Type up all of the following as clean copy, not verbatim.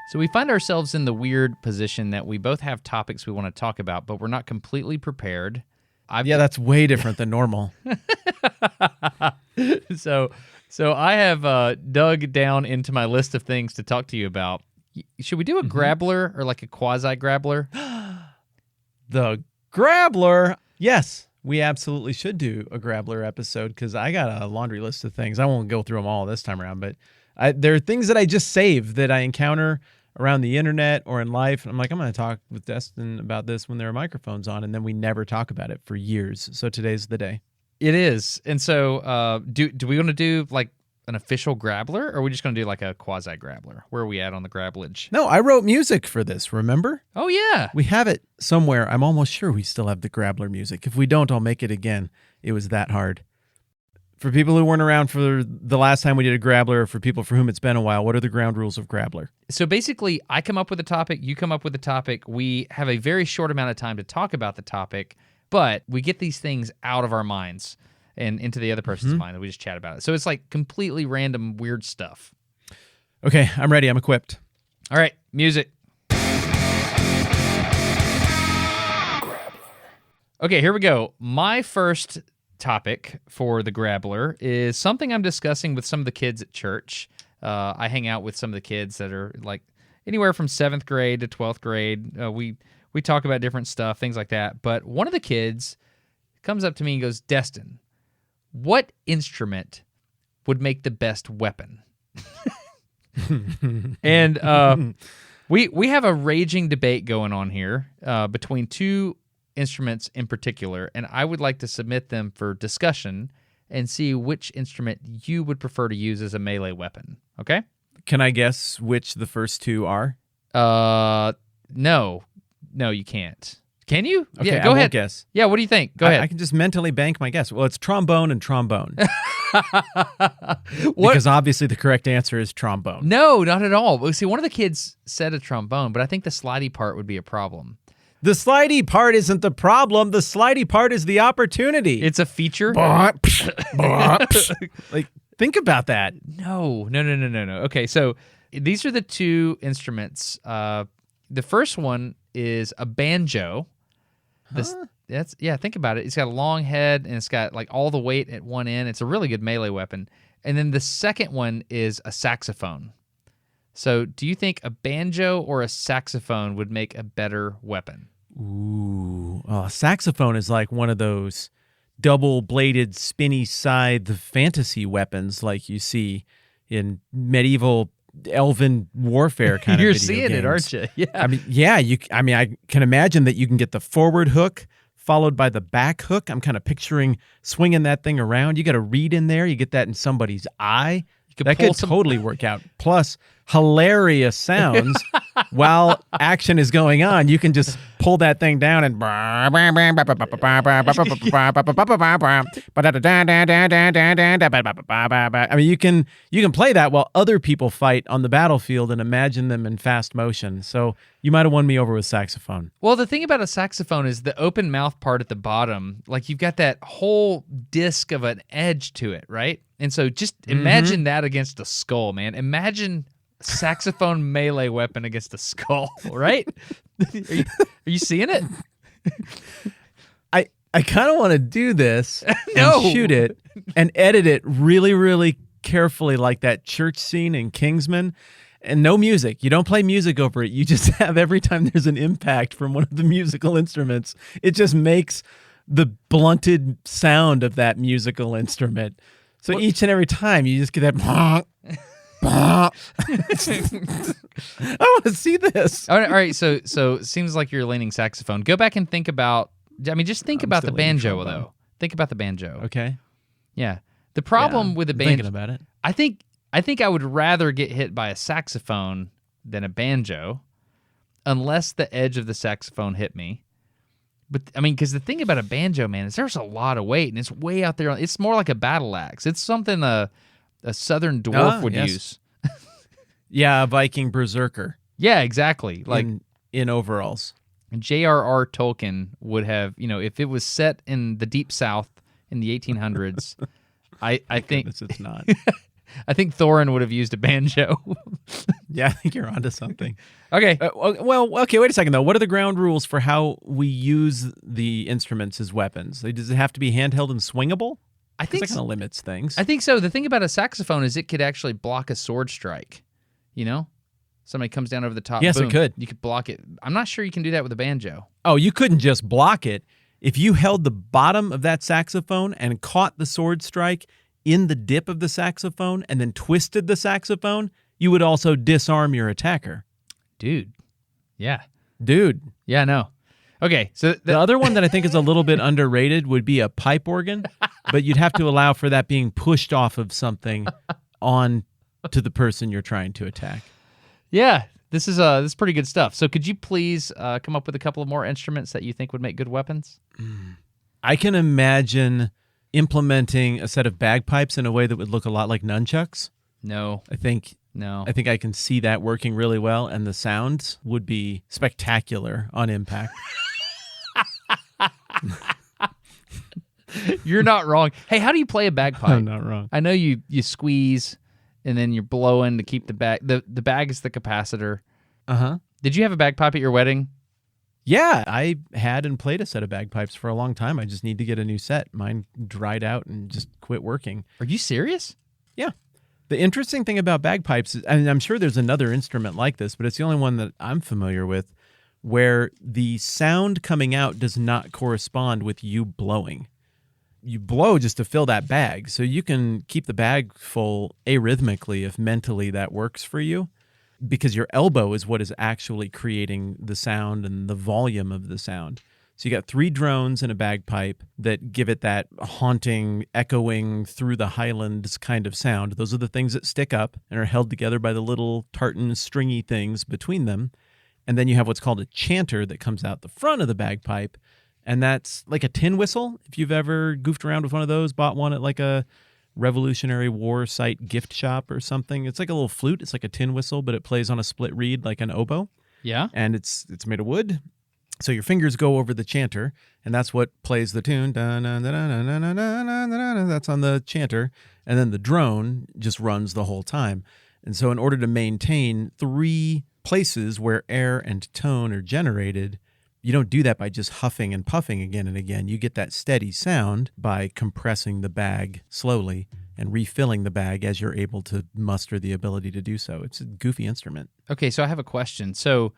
So we find ourselves in the weird position that we both have topics we want to talk about, but we're not completely prepared. That's way different than normal. So I have dug down into my list of things to talk to you about. Should we do a grabbler or like a quasi-grabbler? The grabbler. Yes, we absolutely should do a grabbler episode because I got a laundry list of things. I won't go through them all this time around, but there are things that I just save that I encounter around the internet or in life. I'm like, I'm going to talk with Destin about this when there are microphones on, and then we never talk about it for years. So today's the day. It is. And so do we want to do like an official grabbler, or are we just going to do like a quasi-grabbler? Where are we at on the grabblage? No, I wrote music for this, remember? Oh, yeah. We have it somewhere. I'm almost sure we still have the grabbler music. If we don't, I'll make it again. It was that hard. For people who weren't around for the last time we did a grabbler, or for people for whom it's been a while, what are the ground rules of grabbler? So basically, I come up with a topic, you come up with a topic. We have a very short amount of time to talk about the topic, but we get these things out of our minds and into the other person's mind, and we just chat about it. So it's like completely random, weird stuff. Okay, I'm ready. I'm equipped. All right, music. Okay, here we go. My first topic for the grabbler is something I'm discussing with some of the kids at church. I hang out with some of the kids that are like anywhere from 7th grade to 12th grade. We talk about different stuff, things like that. But one of the kids comes up to me and goes, Destin, what instrument would make the best weapon? And we have a raging debate going on here between two instruments in particular, and I would like to submit them for discussion and see which instrument you would prefer to use as a melee weapon. Okay? Can I guess which the first two are? No, you can't. Can you? Okay, yeah, go ahead. Guess. Yeah, what do you think? Go ahead. I can just mentally bank my guess. Well, it's trombone and trombone. Because obviously the correct answer is trombone. No, not at all. Well, see, one of the kids said a trombone, but I think the slidey part would be a problem. The slidey part isn't the problem. The slidey part is the opportunity. It's a feature? Like, think about that. No. Okay, so these are the two instruments. The first one is a banjo. Think about it. It's got a long head, and it's got like all the weight at one end. It's a really good melee weapon. And then the second one is a saxophone. So do you think a banjo or a saxophone would make a better weapon? Ooh, a saxophone is like one of those double-bladed, spinny scythe fantasy weapons like you see in medieval elven warfare kind You're of video seeing games. it, aren't you? Yeah. I can imagine that you can get the forward hook followed by the back hook. I'm kind of picturing swinging that thing around. You got a reed in there. You get that in somebody's eye. That could totally work out. Plus, hilarious sounds while action is going on. You can just pull that thing down and I mean, you can play that while other people fight on the battlefield and imagine them in fast motion. So you might have won me over with saxophone. Well, the thing about a saxophone is the open mouth part at the bottom. Like you've got that whole disc of an edge to it, right? And so just imagine that against a skull, man. Imagine saxophone melee weapon against a skull, right? Are you seeing it? I kind of want to do this No. and shoot it and edit it really, really carefully like that church scene in Kingsman. And no music. You don't play music over it. You just have every time there's an impact from one of the musical instruments, it just makes the blunted sound of that musical instrument. So each and every time you just get that I want to see this. All right. So it seems like you're leaning saxophone. Go back and think about. Just think about the banjo, though. Think about the banjo. Okay. Yeah. The problem with the banjo. Thinking about it. I think I would rather get hit by a saxophone than a banjo, unless the edge of the saxophone hit me. But I mean, because the thing about a banjo, man, is there's a lot of weight, and it's way out there. It's more like a battle axe. It's something a southern dwarf would use. Yeah, a Viking berserker. Yeah, exactly. Like in overalls. J.R.R. Tolkien would have, if it was set in the Deep South in the 1800s, I think Goodness, it's not. I think Thorin would have used a banjo. Yeah, I think you're onto something. Okay. Okay, wait a second, though. What are the ground rules for how we use the instruments as weapons? Does it have to be handheld and swingable? I think that kind of limits things. I think so. The thing about a saxophone is it could actually block a sword strike. You know? Somebody comes down over the top. Yes, boom, it could. You could block it. I'm not sure you can do that with a banjo. Oh, you couldn't just block it. If you held the bottom of that saxophone and caught the sword strike in the dip of the saxophone and then twisted the saxophone, you would also disarm your attacker. Dude. Yeah. Yeah, no. Okay, so the other one that I think is a little bit underrated would be a pipe organ, but you'd have to allow for that being pushed off of something on to the person you're trying to attack. Yeah, this is pretty good stuff. So could you please come up with a couple of more instruments that you think would make good weapons? I can imagine implementing a set of bagpipes in a way that would look a lot like nunchucks. No. I think I can see that working really well, and the sounds would be spectacular on impact. You're not wrong. Hey, how do you play a bagpipe? I'm not wrong. I know you squeeze and then you're blowing to keep the bag. The bag is the capacitor. Uh-huh. Did you have a bagpipe at your wedding? Yeah, I had and played a set of bagpipes for a long time. I just need to get a new set. Mine dried out and just quit working. Are you serious? Yeah. The interesting thing about bagpipes is, and I'm sure there's another instrument like this, but it's the only one that I'm familiar with, where the sound coming out does not correspond with you blowing. You blow just to fill that bag, so you can keep the bag full arrhythmically if mentally that works for you, because your elbow is what is actually creating the sound and the volume of the sound. So you got 3 drones and a bagpipe that give it that haunting, echoing through the highlands kind of sound. Those are the things that stick up and are held together by the little tartan stringy things between them. And then you have what's called a chanter that comes out the front of the bagpipe, and that's like a tin whistle. If you've ever goofed around with one of those, bought one at like a Revolutionary War site gift shop or something. It's like a little flute. It's like a tin whistle, but it plays on a split reed like an oboe. Yeah. And it's made of wood. So your fingers go over the chanter, and that's what plays the tune. That's on the chanter. And then the drone just runs the whole time. And so in order to maintain 3 places where air and tone are generated, you don't do that by just huffing and puffing again and again. You get that steady sound by compressing the bag slowly and refilling the bag as you're able to muster the ability to do so. It's a goofy instrument. Okay, so I have a question. So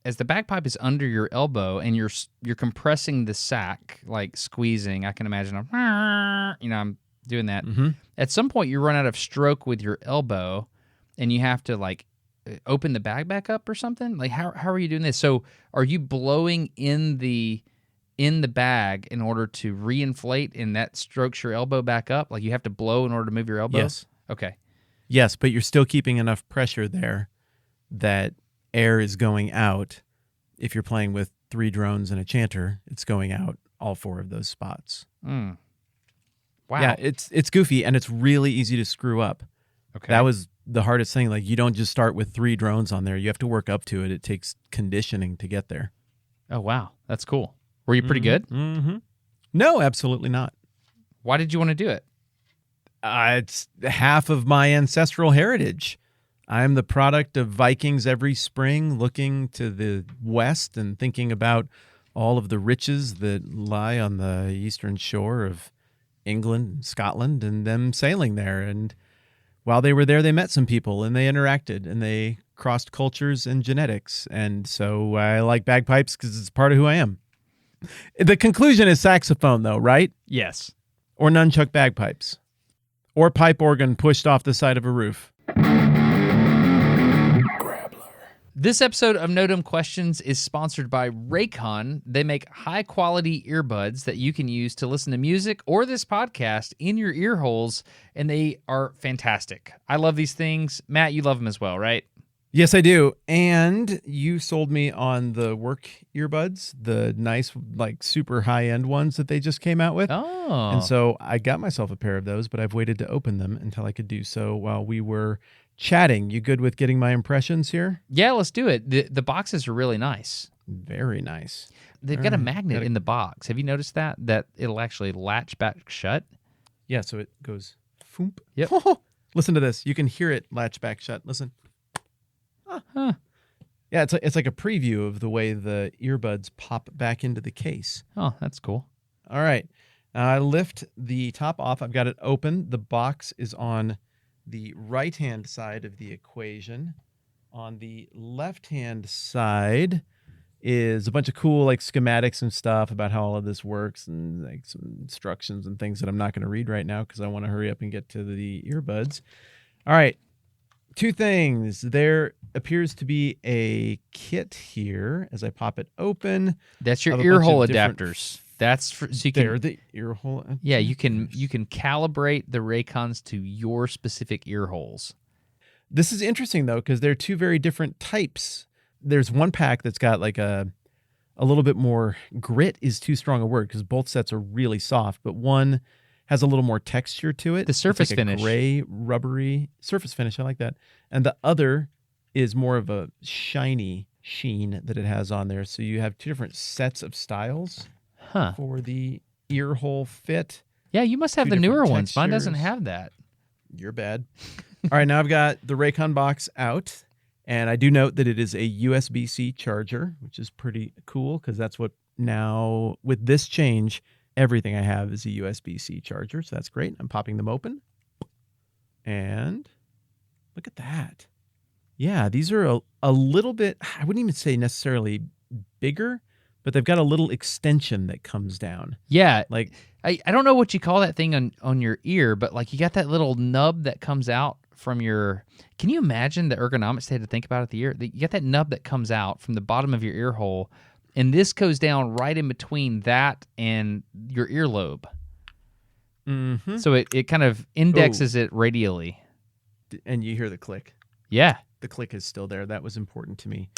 as the bagpipe is under your elbow and you're compressing the sack, like squeezing, I can imagine I'm doing that. Mm-hmm. At some point you run out of stroke with your elbow and you have to like open the bag back up or something? Like how are you doing this? So are you blowing in the bag in order to reinflate and that strokes your elbow back up? Like you have to blow in order to move your elbow? Yes. Okay. Yes, but you're still keeping enough pressure there that air is going out. If you're playing with 3 drones and a chanter, it's going out all 4 of those spots. Wow. Yeah, it's goofy and it's really easy to screw up. Okay. That was the hardest thing. Like you don't just start with 3 drones on there. You have to work up to it. It takes conditioning to get there. Oh, wow. That's cool. Were you pretty good? Mm-hmm. No, absolutely not. Why did you want to do it? It's half of my ancestral heritage. I'm the product of Vikings every spring looking to the west and thinking about all of the riches that lie on the eastern shore of England and Scotland and them sailing there. And while they were there, they met some people and they interacted and they crossed cultures and genetics. And so I like bagpipes because it's part of who I am. The conclusion is saxophone, though, right? Yes. Or nunchuck bagpipes. Or pipe organ pushed off the side of a roof. This episode of No Dumb Questions is sponsored by RAYCON. They make high-quality earbuds that you can use to listen to music or this podcast in your ear holes, and they are fantastic. I love these things. Matt, you love them as well, right? Yes, I do. And you sold me on the work earbuds, the nice, like super high-end ones that they just came out with. Oh. And so I got myself a pair of those, but I've waited to open them until I could do so while we were chatting. You good with getting my impressions here? Yeah, let's do it. The boxes are really nice. Very nice. They've got a magnet in the box. Have you noticed that? That it'll actually latch back shut? Yeah, so it goes Foomp. Yep. Listen to this. You can hear it latch back shut. Listen. Huh. Yeah, it's like a preview of the way the earbuds pop back into the case. Oh, that's cool. All right. I lift the top off. I've got it open. The box is on the right-hand side of the equation. On the left-hand side is a bunch of cool like schematics and stuff about how all of this works and like some instructions and things that I'm not going to read right now because I want to hurry up and get to the earbuds. All right. Two things. There appears to be a kit here as I pop it open. That's your of a ear bunch hole of different- adapters. That's for, so you They're can, the ear hole. yeah, you can calibrate the Raycons to your specific ear holes. This is interesting though because they're two very different types. There's one pack that's got like a little bit more grit is too strong a word because both sets are really soft, but one has a little more texture to it. The surface it's like finish. a gray, rubbery surface finish. I like that. And the other is more of a shiny sheen that it has on there. So you have two different sets of styles for the ear hole fit. Yeah, you must have Two the newer different ones. Mine doesn't textures. have that. You're bad. All right, now I've got the Raycon box out. And I do note that it is a USB-C charger, which is pretty cool because that's what now, with this change, everything I have is a USB-C charger. So that's great. I'm popping them open. And look at that. Yeah, these are a little bit, I wouldn't even say necessarily bigger, but they've got a little extension that comes down. Yeah, Like, I don't know what you call that thing on your ear, but like you got that little nub that comes out from your. Can you imagine the ergonomics they had to think about at the ear? You got that nub that comes out from the bottom of your ear hole, and this goes down right in between that and your earlobe. mm-hmm. So it kind of indexes it radially. And you hear the click. Yeah. The click is still there. That was important to me.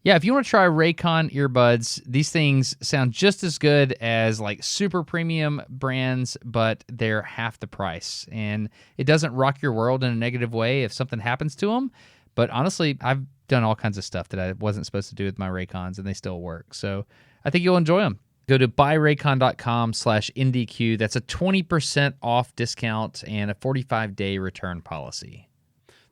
Yeah, if you want to try Raycon earbuds, these things sound just as good as like super premium brands, but they're half the price. And it doesn't rock your world in a negative way if something happens to them. But honestly, I've done all kinds of stuff that I wasn't supposed to do with my Raycons, and they still work. So I think you'll enjoy them. Go to buyraycon.com/NDQ. That's a 20% off discount and a 45-day return policy.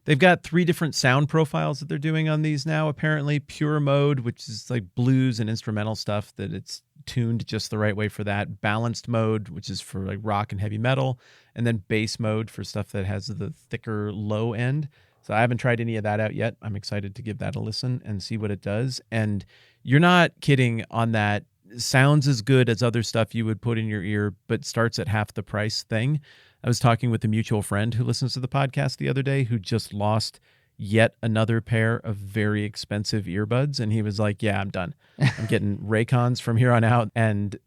They've got 3 different sound profiles that they're doing on these now, apparently. Pure mode, which is like blues and instrumental stuff that it's tuned just the right way for that. Balanced mode, which is for like rock and heavy metal. And then bass mode for stuff that has the thicker low end. So I haven't tried any of that out yet. I'm excited to give that a listen and see what it does. And you're not kidding on that. Sounds as good as other stuff you would put in your ear, but starts at half the price thing. I was talking with a mutual friend who listens to the podcast the other day who just lost yet another pair of very expensive earbuds. And he was like, yeah, I'm done. I'm getting Raycons from here on out and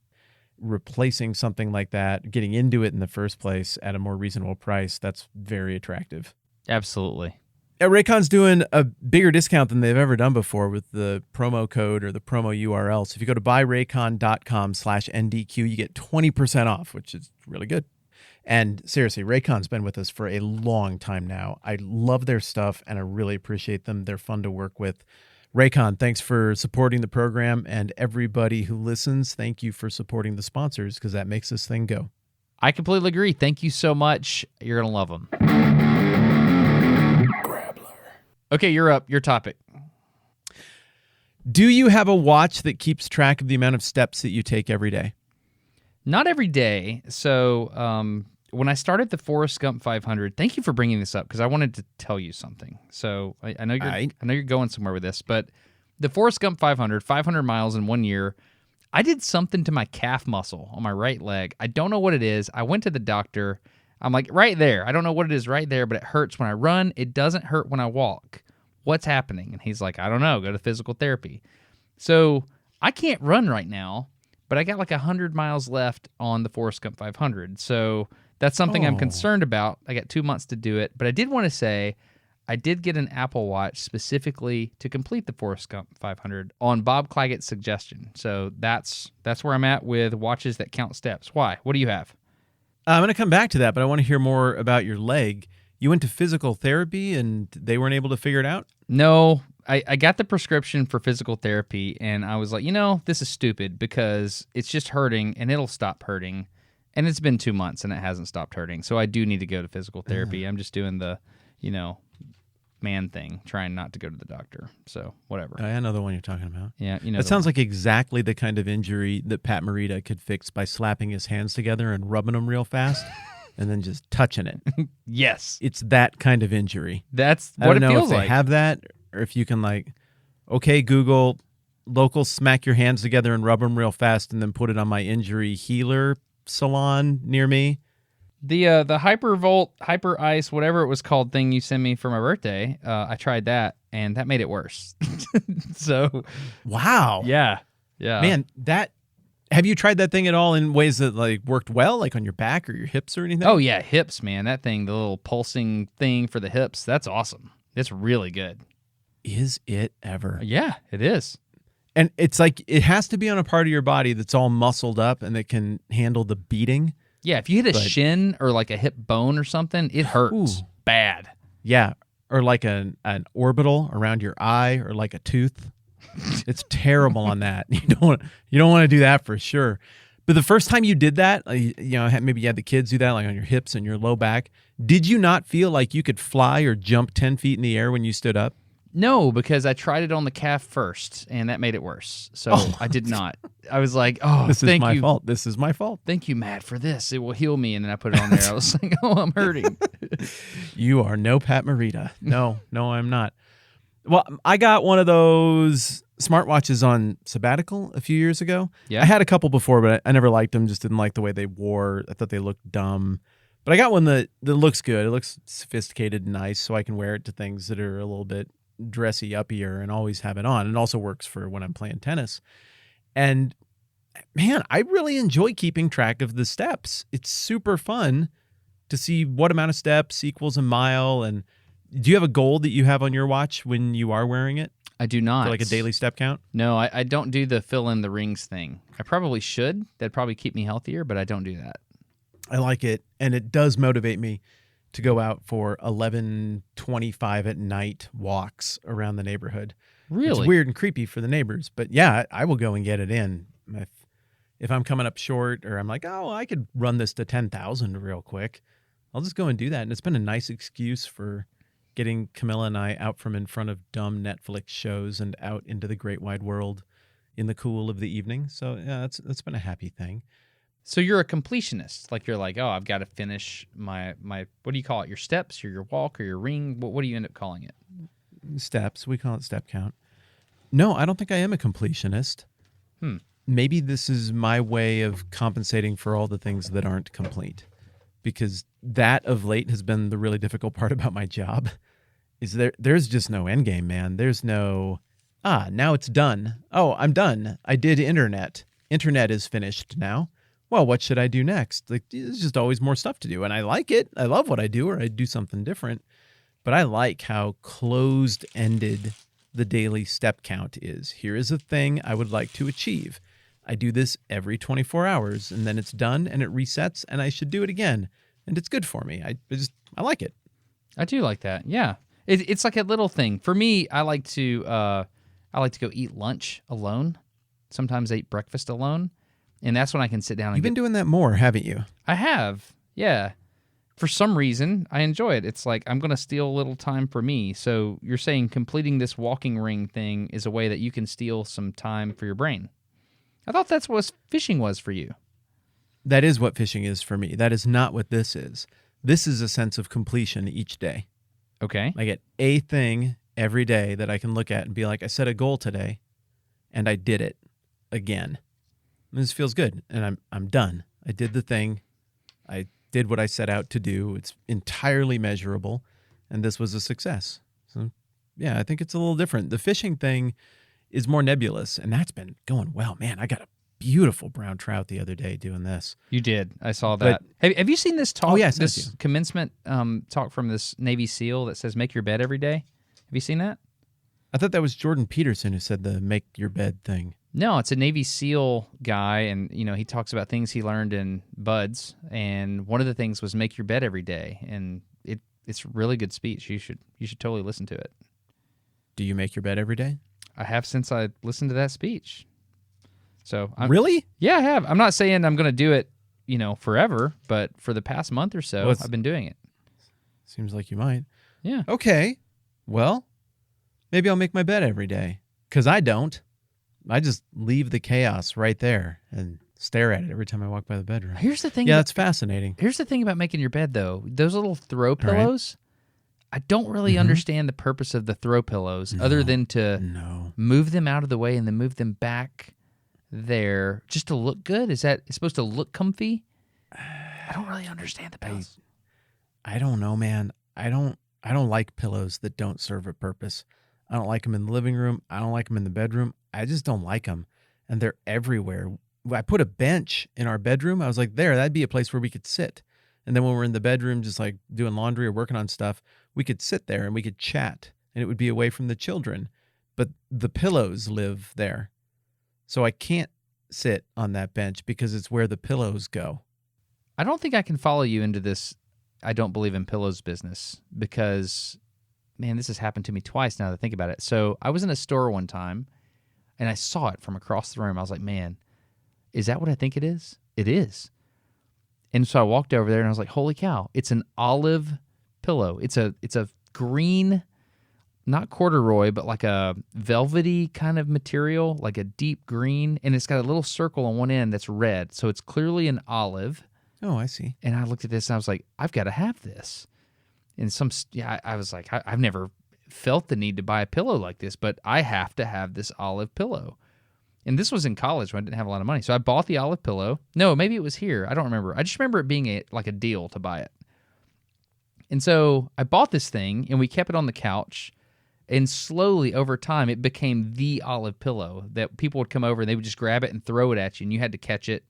replacing something like that, getting into it in the first place at a more reasonable price. That's very attractive. Absolutely. Raycon's doing a bigger discount than they've ever done before with the promo code or the promo URL. So if you go to buyraycon.com/NDQ, you get 20% off, which is really good. And seriously, Raycon's been with us for a long time now. I love their stuff and I really appreciate them. They're fun to work with. Raycon, thanks for supporting the program, and everybody who listens, thank you for supporting the sponsors because that makes this thing go. I completely agree. Thank you so much. You're going to love them. Okay, you're up. Your topic. Do you have a watch that keeps track of the amount of steps that you take every day? Not every day. So when I started the Forrest Gump 500, thank you for bringing this up because I wanted to tell you something. So I know you're going somewhere with this, but the Forrest Gump 500 miles in 1 year, I did something to my calf muscle on my right leg. I don't know what it is. I went to the doctor. I'm like, right there. I don't know what it is right there, but it hurts when I run. It doesn't hurt when I walk. What's happening? And he's like, I don't know. Go to physical therapy. So I can't run right now, but I got like 100 miles left on the Forrest Gump 500. So that's something I'm concerned about. I got 2 months to do it. But I did want to say I did get an Apple Watch specifically to complete the Forrest Gump 500 on Bob Clagett's suggestion. So that's where I'm at with watches that count steps. Why? What do you have? I'm going to come back to that, but I want to hear more about your leg. You went to physical therapy and they weren't able to figure it out? No, I got the prescription for physical therapy and I was like, this is stupid because it's just hurting and it'll stop hurting. And it's been 2 months, and it hasn't stopped hurting. So I do need to go to physical therapy. I'm just doing the, man thing, trying not to go to the doctor. So whatever. I know the one you're talking about. Yeah, That sounds like exactly the kind of injury that Pat Morita could fix by slapping his hands together and rubbing them real fast and then just touching it. Yes. It's that kind of injury. That's I what don't it know feels if they like. have that or if you can okay, Google, local smack your hands together and rub them real fast and then put it on my injury healer salon near me. The Hypervolt, Hyper Ice, whatever it was called thing you sent me for my birthday, I tried that, and that made it worse. So, wow. yeah. Man, have you tried that thing at all in ways that worked well, like on your back or your hips or anything? Oh, yeah, hips, man. That thing, the little pulsing thing for the hips, that's awesome. It's really good. Is it ever? Yeah, it is. And it's like it has to be on a part of your body that's all muscled up and that can handle the beating. Yeah, if you hit a shin or like a hip bone or something, it hurts bad. Yeah, or like an orbital around your eye or like a tooth. It's terrible on that. You don't want to do that for sure. But the first time you did that, maybe you had the kids do that on your hips and your low back. Did you not feel like you could fly or jump 10 feet in the air when you stood up? No, because I tried it on the calf first, and that made it worse. So I did not. I was like, this is my fault. This is my fault. Thank you, Matt, for this. It will heal me. And then I put it on there. I was like, I'm hurting. You are no Pat Morita. No, I'm not. Well, I got one of those smartwatches on sabbatical a few years ago. Yeah. I had a couple before, but I never liked them. Just didn't like the way they wore. I thought they looked dumb. But I got one that looks good. It looks sophisticated and nice, so I can wear it to things that are a little bit dressy uppier and always have it on. It also works for when I'm playing tennis. And man, I really enjoy keeping track of the steps. It's super fun to see what amount of steps equals a mile. And do you have a goal that you have on your watch when you are wearing it? I do not. For like a daily step count? No, I don't do the fill in the rings thing. I probably should. That'd probably keep me healthier, but I don't do that. I like it. And it does motivate me to go out for 11:25 at night walks around the neighborhood. Really? It's weird and creepy for the neighbors, but yeah, I will go and get it in. If I'm coming up short or I'm like, I could run this to 10,000 real quick, I'll just go and do that. And it's been a nice excuse for getting Camilla and I out from in front of dumb Netflix shows and out into the great wide world in the cool of the evening. So yeah, that's been a happy thing. So you're a completionist. Like you're like, I've got to finish my what do you call it? Your steps or your walk or your ring? What do you end up calling it? Steps. We call it step count. No, I don't think I am a completionist. Maybe this is my way of compensating for all the things that aren't complete. Because that of late has been the really difficult part about my job. Is there's just no end game, man. There's no, now it's done. Oh, I'm done. I did internet. Internet is finished now. Well, what should I do next? Like, there's just always more stuff to do. And I like it. I love what I do, or I do something different. But I like how closed-ended the daily step count is. Here is a thing I would like to achieve. I do this every 24 hours, and then it's done, and it resets, and I should do it again. And it's good for me. I like it. I do like that. Yeah. It's like a little thing. For me, I like to go eat lunch alone. Sometimes I eat breakfast alone. And that's when I can sit down and You've been doing that more, haven't you? I have, yeah. For some reason, I enjoy it. It's like I'm going to steal a little time for me. So you're saying completing this walking ring thing is a way that you can steal some time for your brain. I thought that's what fishing was for you. That is what fishing is for me. That is not what this is. This is a sense of completion each day. Okay. I get a thing every day that I can look at and be like, I set a goal today, and I did it again. This feels good, and I'm done. I did the thing. I did what I set out to do. It's entirely measurable, and this was a success. So, yeah, I think it's a little different. The fishing thing is more nebulous, and that's been going well. Man, I got a beautiful brown trout the other day doing this. You did. I saw that. Have you seen this talk? Oh, yeah, this commencement talk from this Navy SEAL that says "Make your bed every day." Have you seen that? I thought that was Jordan Peterson who said the "make your bed" thing. No, it's a Navy SEAL guy, and he talks about things he learned in BUD/S, and one of the things was make your bed every day, and it's a really good speech. You should totally listen to it. Do you make your bed every day? I have since I listened to that speech. So really? Yeah, I have. I'm not saying I'm going to do it forever, but for the past month or so, I've been doing it. Seems like you might. Yeah. Okay. Well, maybe I'll make my bed every day. Because I don't. I just leave the chaos right there and stare at it every time I walk by the bedroom. Here's the thing. Yeah, that's fascinating. Here's the thing about making your bed, though. Those little throw pillows, I don't really understand the purpose of the throw pillows other than to move them out of the way and then move them back there just to look good. Is that supposed to look comfy? I don't really understand the pillows. I don't know, man. I don't like pillows that don't serve a purpose. I don't like them in the living room. I don't like them in the bedroom. I just don't like them. And they're everywhere. I put a bench in our bedroom. I was like, that'd be a place where we could sit. And then when we're in the bedroom, just like doing laundry or working on stuff, we could sit there and we could chat and it would be away from the children. But the pillows live there. So I can't sit on that bench because it's where the pillows go. I don't think I can follow you into this I don't believe in pillows business because, man, this has happened to me twice now that I think about it. So I was in a store one time, and I saw it from across the room. I was like, man, is that what I think it is? It is. And so I walked over there, and I was like, holy cow, it's an olive pillow. It's a green, not corduroy, but like a velvety kind of material, like a deep green, and it's got a little circle on one end that's red. So it's clearly an olive. Oh, I see. And I looked at this and I was like, I've got to have this. And I was like, I've never felt the need to buy a pillow like this, but I have to have this olive pillow. And this was in college when I didn't have a lot of money. So I bought the olive pillow. No, maybe it was here. I don't remember. I just remember it being a deal to buy it. And so I bought this thing and we kept it on the couch. And slowly over time, it became the olive pillow that people would come over and they would just grab it and throw it at you. And you had to catch it.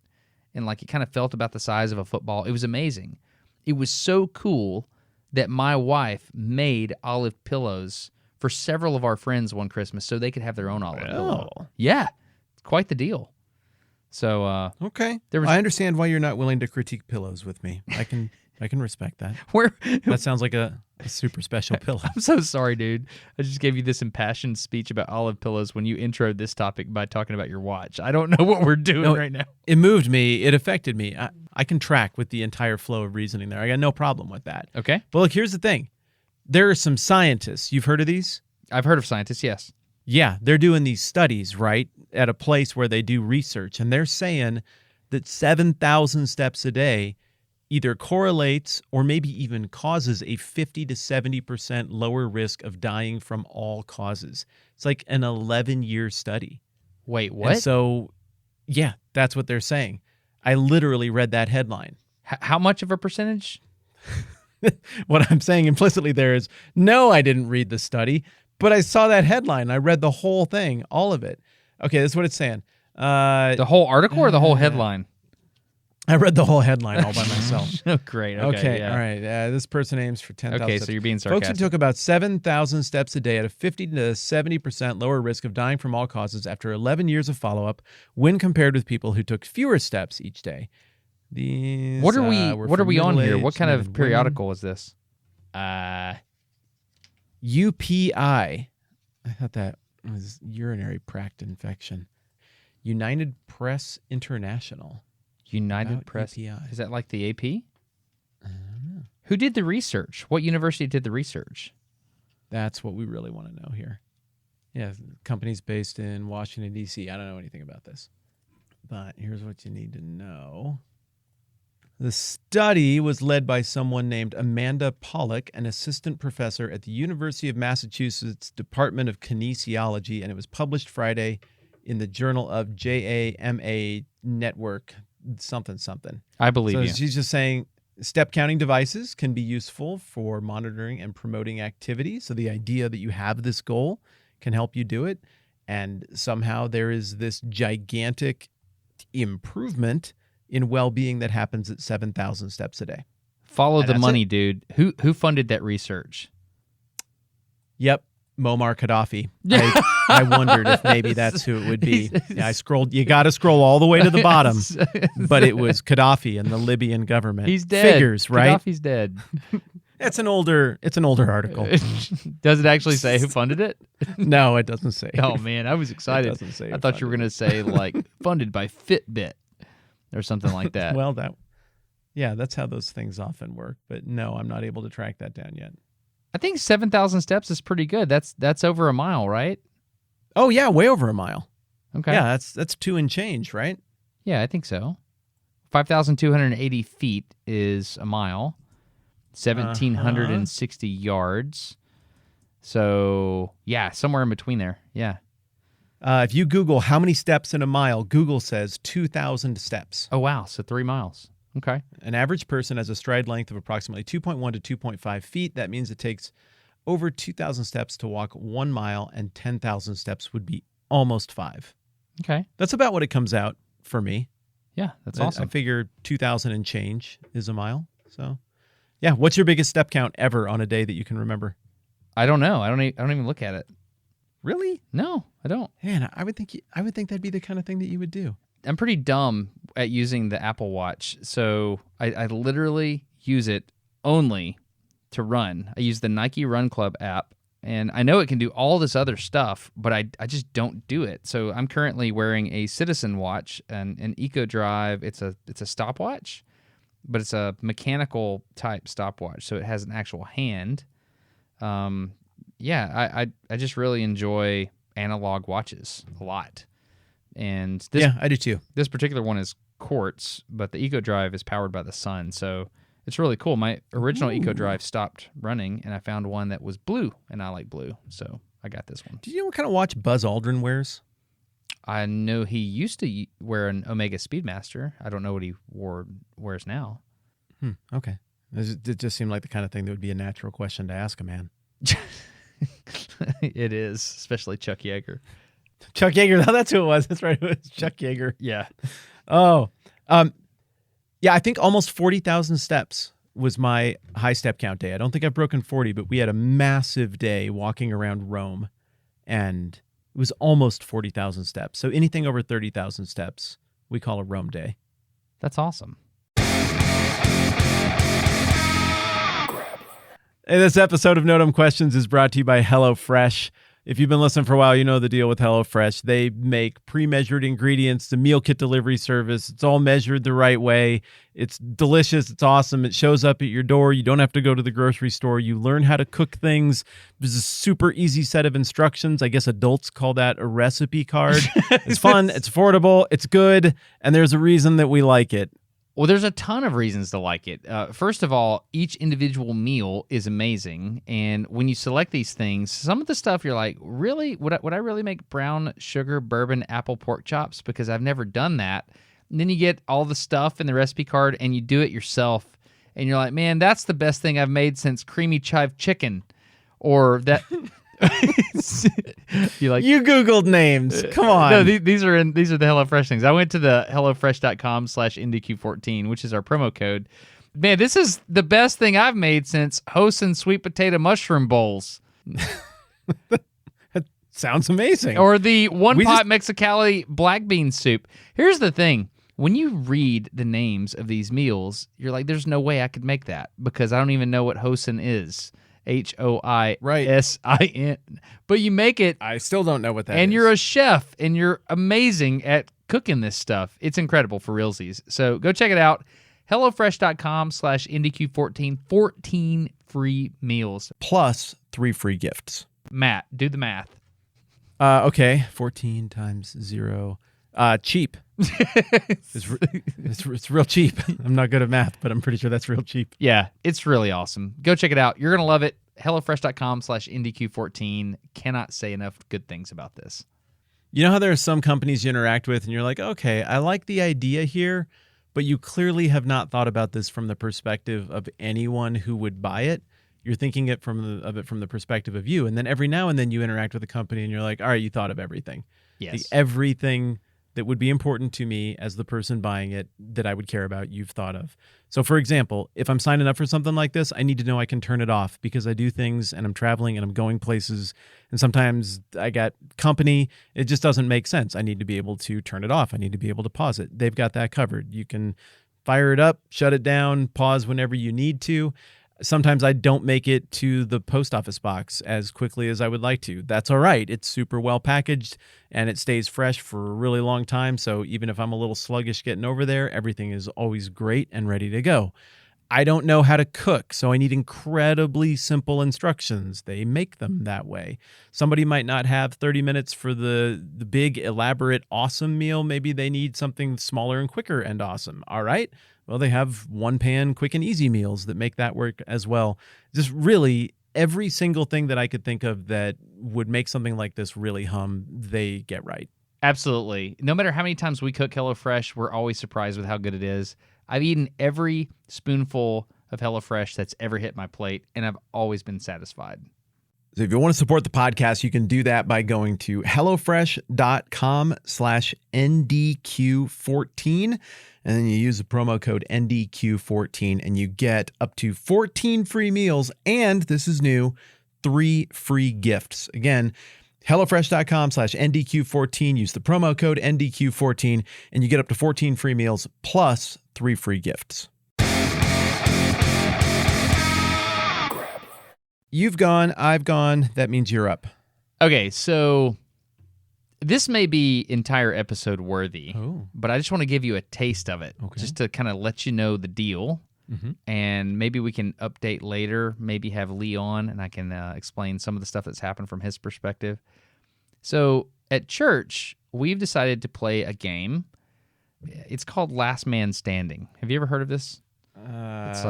And like it kind of felt about the size of a football. It was amazing. It was so cool that my wife made olive pillows for several of our friends one Christmas so they could have their own olive pillow. Yeah, it's quite the deal. So okay, I understand why you're not willing to critique pillows with me. I can respect that. That sounds like a super special pillow. I'm so sorry, dude. I just gave you this impassioned speech about olive pillows when you introed this topic by talking about your watch. I don't know what we're doing right now. It moved me. It affected me. I can track with the entire flow of reasoning there. I got no problem with that. Okay. But look, here's the thing. There are some scientists. You've heard of these? I've heard of scientists, yes. Yeah, they're doing these studies, right, at a place where they do research. And they're saying that 7,000 steps a day either correlates or maybe even causes a 50 to 70% lower risk of dying from all causes. It's like an 11-year study. Wait, what? And so, yeah, that's what they're saying. I literally read that headline. How much of a percentage? What I'm saying implicitly there is, no, I didn't read the study, but I saw that headline. I read the whole thing, all of it. Okay, this is what it's saying. The whole article or the whole headline? I read the whole headline all by myself. Oh, great. Okay, yeah. All right. This person aims for 10,000 Okay, steps. so you're being sarcastic. Folks who took about 7,000 steps a day at a 50 to 70% lower risk of dying from all causes after 11 years of follow-up when compared with people who took fewer steps each day. These, what are we on here? What kind of periodical is this? UPI. I thought that was urinary tract infection. United Press International. United Press. UPI. Is that like the AP? I don't know. Who did the research? What university did the research? That's what we really want to know here. Yeah, company's based in Washington, D.C. I don't know anything about this. But here's what you need to know. The study was led by someone named Amanda Pollock, an assistant professor at the University of Massachusetts Department of Kinesiology, and it was published Friday in the Journal of JAMA Network, something. I believe you. So she's just saying step counting devices can be useful for monitoring and promoting activity. So the idea that you have this goal can help you do it. And somehow there is this gigantic improvement in well-being that happens at 7,000 steps a day. Follow the money, dude. Who funded that research? Yep, Muammar Gaddafi. I wondered if maybe that's who it would be. Yeah, I scrolled. You got to scroll all the way to the bottom, but it was Gaddafi and the Libyan government. He's dead. Figures, right? Gaddafi's dead. It's an older article. Does it actually say who funded it? No, it doesn't say. Oh man, I was excited. It doesn't say. I thought you were going to say like funded by Fitbit or something like that. Well, Yeah, that's how those things often work. But no, I'm not able to track that down yet. I think 7,000 steps is pretty good. That's over a mile, right? Oh, yeah, way over a mile. Okay. Yeah, that's 2 and change, right? Yeah, I think so. 5,280 feet is a mile. 1,760 yards. So, yeah, somewhere in between there. Yeah. If you Google how many steps in a mile, Google says 2,000 steps. Oh, wow. So 3 miles. Okay. An average person has a stride length of approximately 2.1 to 2.5 feet. That means it takes over 2,000 steps to walk 1 mile, and 10,000 steps would be almost 5. Okay. That's about what it comes out for me. Yeah, that's awesome. I figure 2,000 and change is a mile. So, yeah. What's your biggest step count ever on a day that you can remember? I don't know. I don't even look at it. Really? No, I don't. Man, I would think that'd be the kind of thing that you would do. I'm pretty dumb at using the Apple Watch, so I literally use it only to run. I use the Nike Run Club app, and I know it can do all this other stuff, but I just don't do it. So I'm currently wearing a Citizen watch, an Eco Drive. It's a stopwatch, but it's a mechanical type stopwatch, so it has an actual hand. Yeah, I just really enjoy analog watches a lot. And this, yeah, I do too. This particular one is quartz, but the Eco Drive is powered by the sun, so it's really cool. My original Eco Drive stopped running, and I found one that was blue, and I like blue, so I got this one. Do you know what kind of watch Buzz Aldrin wears? I know he used to wear an Omega Speedmaster. I don't know what he wears now. Okay. It just seemed like the kind of thing that would be a natural question to ask a man. It is, especially Chuck Yeager. Chuck Yeager. No, that's who it was. That's right. It was Chuck Yeager. Yeah. Oh. Yeah, I think almost 40,000 steps was my high step count day. I don't think I've broken 40, but we had a massive day walking around Rome, and it was almost 40,000 steps. So anything over 30,000 steps, we call a Rome day. That's awesome. Hey, this episode of No Dumb Questions is brought to you by HelloFresh. If you've been listening for a while, you know the deal with HelloFresh. They make pre-measured ingredients, the meal kit delivery service. It's all measured the right way. It's delicious. It's awesome. It shows up at your door. You don't have to go to the grocery store. You learn how to cook things. There's a super easy set of instructions. I guess adults call that a recipe card. It's fun. It's affordable. It's good. And there's a reason that we like it. Well, there's a ton of reasons to like it. First of all, each individual meal is amazing. And when you select these things, some of the stuff you're like, really? Would I really make brown sugar, bourbon, apple pork chops? Because I've never done that. And then you get all the stuff in the recipe card and you do it yourself. And you're like, man, that's the best thing I've made since creamy chive chicken. Or that... You Googled names. Come on. No, these are the HelloFresh things. I went to the HelloFresh.com/IndyQ14, which is our promo code. Man, this is the best thing I've made since Hosen sweet potato mushroom bowls. That sounds amazing. Or the one pot Mexicali black bean soup. Here's the thing. When you read the names of these meals, you're like, there's no way I could make that because I don't even know what Hosen is. HOISIN. But you make it. I still don't know what that is. And you're a chef, and you're amazing at cooking this stuff. It's incredible for realsies. So go check it out. HelloFresh.com/IndyQ14. 14 free meals. Plus 3 free gifts. Matt, do the math. Okay. 14 times 0. Cheap. It's real cheap. I'm not good at math, but I'm pretty sure that's real cheap. Yeah, it's really awesome. Go check it out. You're going to love it. HelloFresh.com/IndyQ14. Cannot say enough good things about this. You know how there are some companies you interact with and you're like, okay, I like the idea here, but you clearly have not thought about this from the perspective of anyone who would buy it. You're thinking from the perspective of you. And then every now and then you interact with a company and you're like, all right, you thought of everything. Yes. Everything that would be important to me as the person buying it that I would care about, you've thought of. So for example, if I'm signing up for something like this, I need to know I can turn it off because I do things and I'm traveling and I'm going places and sometimes I got company. It just doesn't make sense. I need to be able to turn it off. I need to be able to pause it. They've got that covered. You can fire it up, shut it down, pause whenever you need to. Sometimes I don't make it to the post office box as quickly as I would like to. That's all right. It's super well packaged and it stays fresh for a really long time. So even if I'm a little sluggish getting over there, everything is always great and ready to go. I don't know how to cook, so I need incredibly simple instructions. They make them that way. Somebody might not have 30 minutes for the big, elaborate, awesome meal. Maybe they need something smaller and quicker and awesome. All right. Well, they have one-pan quick and easy meals that make that work as well. Just really every single thing that I could think of that would make something like this really hum, they get right. Absolutely. No matter how many times we cook HelloFresh, we're always surprised with how good it is. I've eaten every spoonful of HelloFresh that's ever hit my plate, and I've always been satisfied. So if you want to support the podcast, you can do that by going to HelloFresh.com/NDQ14. And then you use the promo code NDQ14 and you get up to 14 free meals. And this is new, 3 free gifts. Again, HelloFresh.com/NDQ14. Use the promo code NDQ14 and you get up to 14 free meals plus 3 free gifts. You've gone, I've gone. That means you're up. Okay, so this may be entire episode worthy, but I just want to give you a taste of it, just to kind of let you know the deal. And maybe we can update later, maybe have Lee on, and I can explain some of the stuff that's happened from his perspective. So at church, we've decided to play a game. It's called Last Man Standing. Have you ever heard of this? It's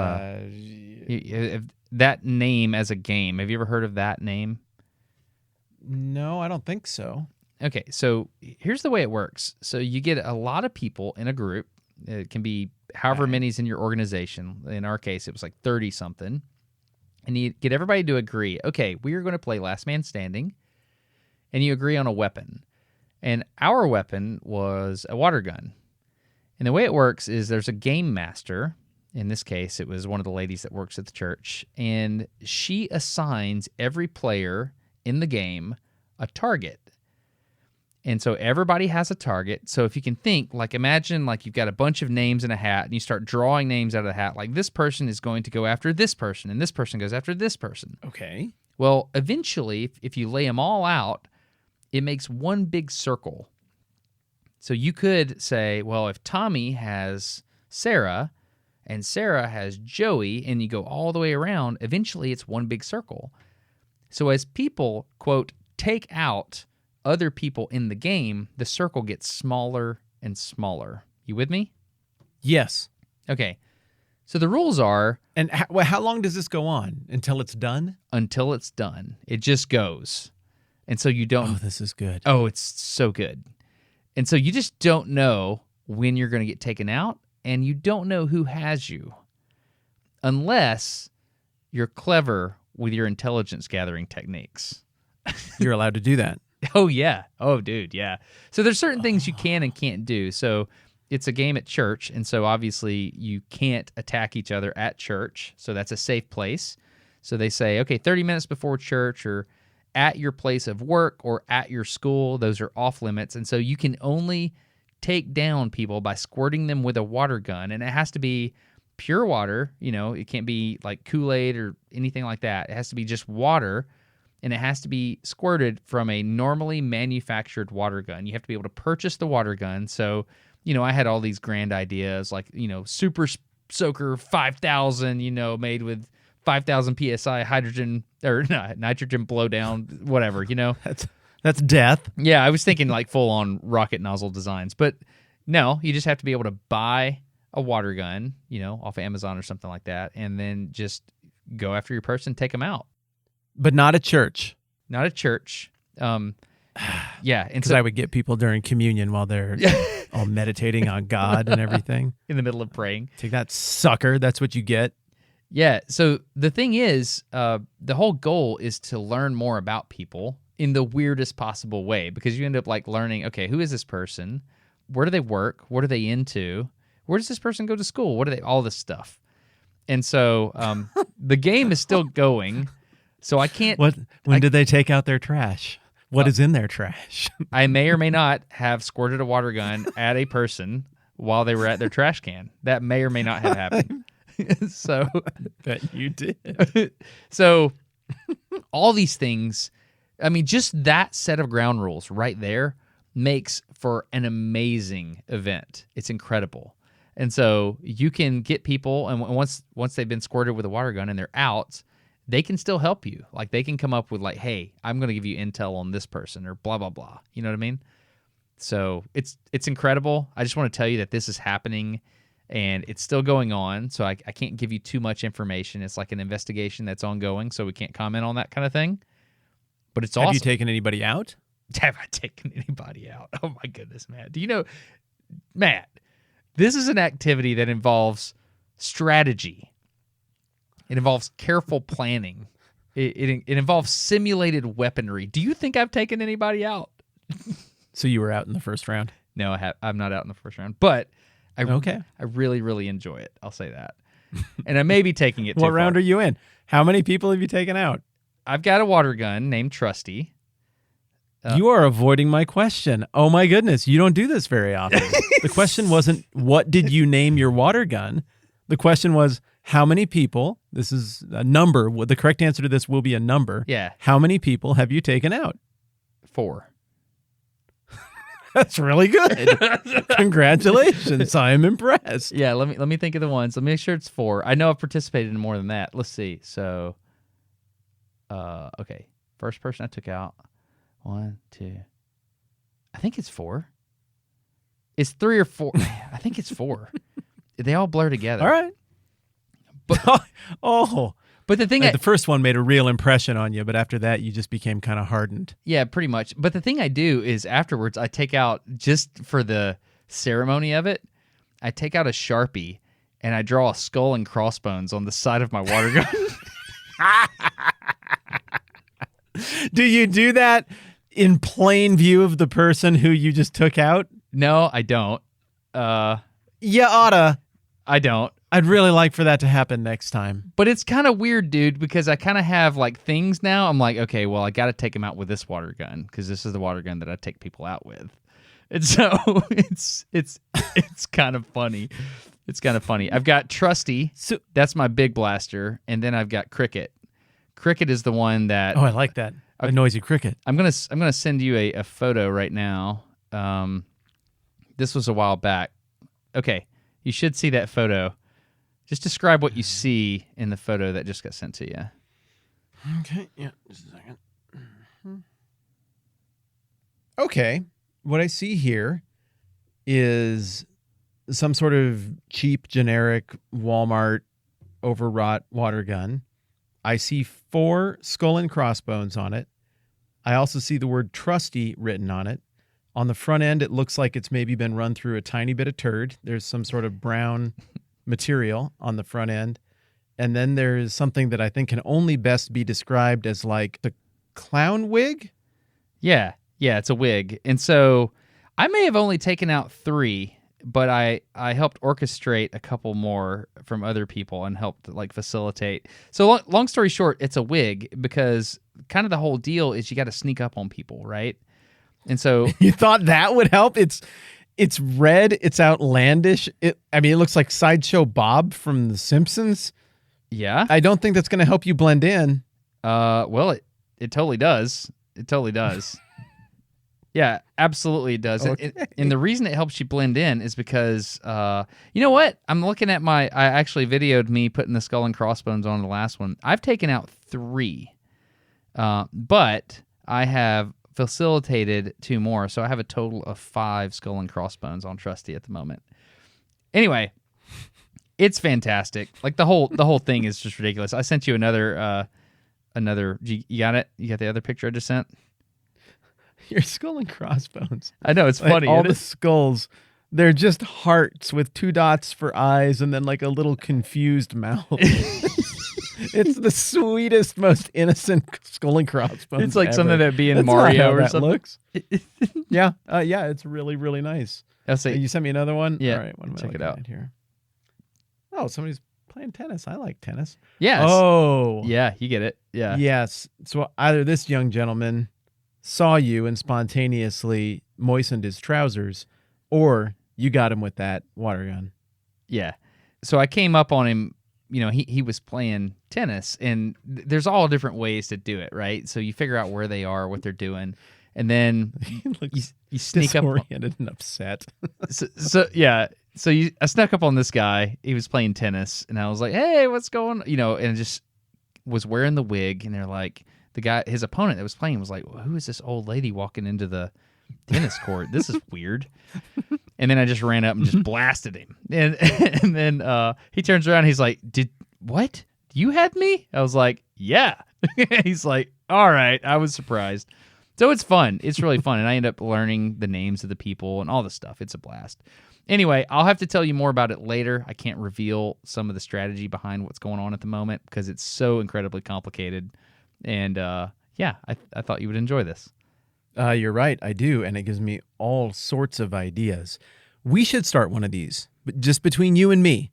that name as a game. Have you ever heard of that name? No, I don't think so. Okay, so here's the way it works. So you get a lot of people in a group. It can be however many's in your organization. In our case, it was like 30-something. And you get everybody to agree, okay, we are going to play Last Man Standing, and you agree on a weapon. And our weapon was a water gun. And the way it works is there's a game master. In this case, it was one of the ladies that works at the church, and she assigns every player in the game a target. And so everybody has a target. So if you can think, like imagine like you've got a bunch of names in a hat and you start drawing names out of the hat, like this person is going to go after this person and this person goes after this person. Okay. Well, eventually, if you lay them all out, it makes one big circle. So you could say, well, if Tommy has Sarah and Sarah has Joey and you go all the way around, eventually it's one big circle. So as people, quote, take out other people in the game, the circle gets smaller and smaller. You with me? Yes. Okay. So the rules are... And how long does this go on? Until it's done? Until it's done. It just goes. And so you don't... Oh, this is good. Oh, it's so good. And so you just don't know when you're going to get taken out, and you don't know who has you. Unless you're clever with your intelligence gathering techniques. You're allowed to do that. Oh, yeah. Oh, dude, yeah. So there's certain things you can and can't do. So it's a game at church, and so obviously you can't attack each other at church, so that's a safe place. So they say, okay, 30 minutes before church or at your place of work or at your school, those are off limits, and so you can only take down people by squirting them with a water gun, and it has to be pure water. You know, it can't be like Kool-Aid or anything like that. It has to be just water, and it has to be squirted from a normally manufactured water gun. You have to be able to purchase the water gun. So, you know, I had all these grand ideas like, you know, Super Soaker 5000, you know, made with 5,000 PSI hydrogen or nitrogen blowdown, whatever, you know. That's death. Yeah, I was thinking like full-on rocket nozzle designs. But no, you just have to be able to buy a water gun, you know, off of Amazon or something like that, and then just go after your person, take them out. But not at church. Not at church. Yeah. Because I would get people during communion while they're all meditating on God and everything. In the middle of praying. Take that, sucker. That's what you get. Yeah. So the thing is, the whole goal is to learn more about people in the weirdest possible way, because you end up like learning, okay, who is this person? Where do they work? What are they into? Where does this person go to school? What are they? All this stuff. And so the game is still going. So I can't... When did they take out their trash? What is in their trash? I may or may not have squirted a water gun at a person while they were at their trash can. That may or may not have happened. So Bet you did. so all these things, I mean, just that set of ground rules right there makes for an amazing event. It's incredible. And so you can get people, and once they've been squirted with a water gun and they're out, they can still help you. Like, they can come up with like, hey, I'm going to give you intel on this person or blah, blah, blah. You know what I mean? So it's incredible. I just want to tell you that this is happening and it's still going on. So I can't give you too much information. It's like an investigation that's ongoing, so we can't comment on that kind of thing. But it's awesome. Have you taken anybody out? Have I taken anybody out? Oh my goodness, Matt. Do you know, Matt, this is an activity that involves strategy. It involves careful planning. It involves simulated weaponry. Do you think I've taken anybody out? So you were out in the first round? No, I'm not out in the first round. But I really, really enjoy it. I'll say that. And I may be taking it too What far. round are you in? How many people have you taken out? I've got a water gun named Trusty. You are avoiding my question. Oh my goodness, you don't do this very often. The question wasn't, what did you name your water gun? The question was, how many people, this is a number, the correct answer to this will be a number. Yeah. How many people have you taken out? 4. That's really good. Congratulations. I am impressed. Yeah, let me think of the ones. Let me make sure it's 4. I know I've participated in more than that. Let's see. So, okay. First person I took out. 1, 2. I think it's 4. It's 3 or 4. I think it's 4. They all blur together. All right. But, but the thing, the first one made a real impression on you, but after that, you just became kind of hardened. Yeah, pretty much. But the thing I do is afterwards, I take out, just for the ceremony of it, I take out a Sharpie and I draw a skull and crossbones on the side of my water gun. Do you do that in plain view of the person who you just took out? No, I don't. You oughta. I don't. I'd really like for that to happen next time. But it's kind of weird, dude, because I kind of have like things now. I'm like, okay, well, I got to take him out with this water gun because this is the water gun that I take people out with. And so it's kind of funny. It's kind of funny. I've got Trusty. So that's my big blaster, and then I've got Cricket. Cricket is the one that. Oh, I like that. A noisy cricket. I'm gonna send you a photo right now. This was a while back. Okay, you should see that photo. Just describe what you see in the photo that just got sent to you. Okay, yeah, just a second. Okay, what I see here is some sort of cheap, generic Walmart overwrought water gun. I see 4 skull and crossbones on it. I also see the word Trusty written on it. On the front end, it looks like it's maybe been run through a tiny bit of turd. There's some sort of brown material on the front end. And then there's something that I think can only best be described as like the clown wig. Yeah, it's a wig. And so I may have only taken out 3, but I helped orchestrate a couple more from other people and helped like facilitate. So long story short, it's a wig because kind of the whole deal is you got to sneak up on people, right? And so you thought that would help? It's red. It's outlandish. It looks like Sideshow Bob from The Simpsons. Yeah. I don't think that's going to help you blend in. Well, it totally does. It totally does. Yeah, absolutely it does. Okay. And the reason it helps you blend in is because, you know what? I'm looking at I actually videoed me putting the skull and crossbones on the last one. I've taken out 3, but I have facilitated 2 more, so I have a total of 5 skull and crossbones on Trusty at the moment. Anyway, it's fantastic. Like the whole thing is just ridiculous. I sent you another. You got it? You got the other picture I just sent? Your skull and crossbones. I know, it's funny. All the skulls, they're just hearts with 2 dots for eyes and then like a little confused mouth. It's the sweetest, most innocent skull and crossbones. It's like ever. something that'd be in That's Mario not how or that something. Looks. Yeah, it's really, really nice. I'll say, You sent me another one? Yeah, All right, what am I check it looking out at here? Oh, somebody's playing tennis. I like tennis. yes. Oh. Yeah, you get it. Yeah. Yes. So either this young gentleman saw you and spontaneously moistened his trousers, or you got him with that water gun. Yeah. So I came up on him he was playing tennis, and there's all different ways to do it, right? So you figure out where they are, what they're doing, and then you sneak up. Disoriented and upset. I snuck up on this guy. He was playing tennis, and I was like, "Hey, what's going?" And just was wearing the wig, and they're like, his opponent that was playing was like, well, "Who is this old lady walking into the tennis court? This is weird." And then I just ran up and just blasted him. And then he turns around and he's like, what? You had me? I was like, yeah. He's like, all right. I was surprised. So it's fun. It's really fun. And I end up learning the names of the people and all this stuff. It's a blast. Anyway, I'll have to tell you more about it later. I can't reveal some of the strategy behind what's going on at the moment because it's so incredibly complicated. And I thought you would enjoy this. You're right, I do, and it gives me all sorts of ideas. We should start one of these, but just between you and me.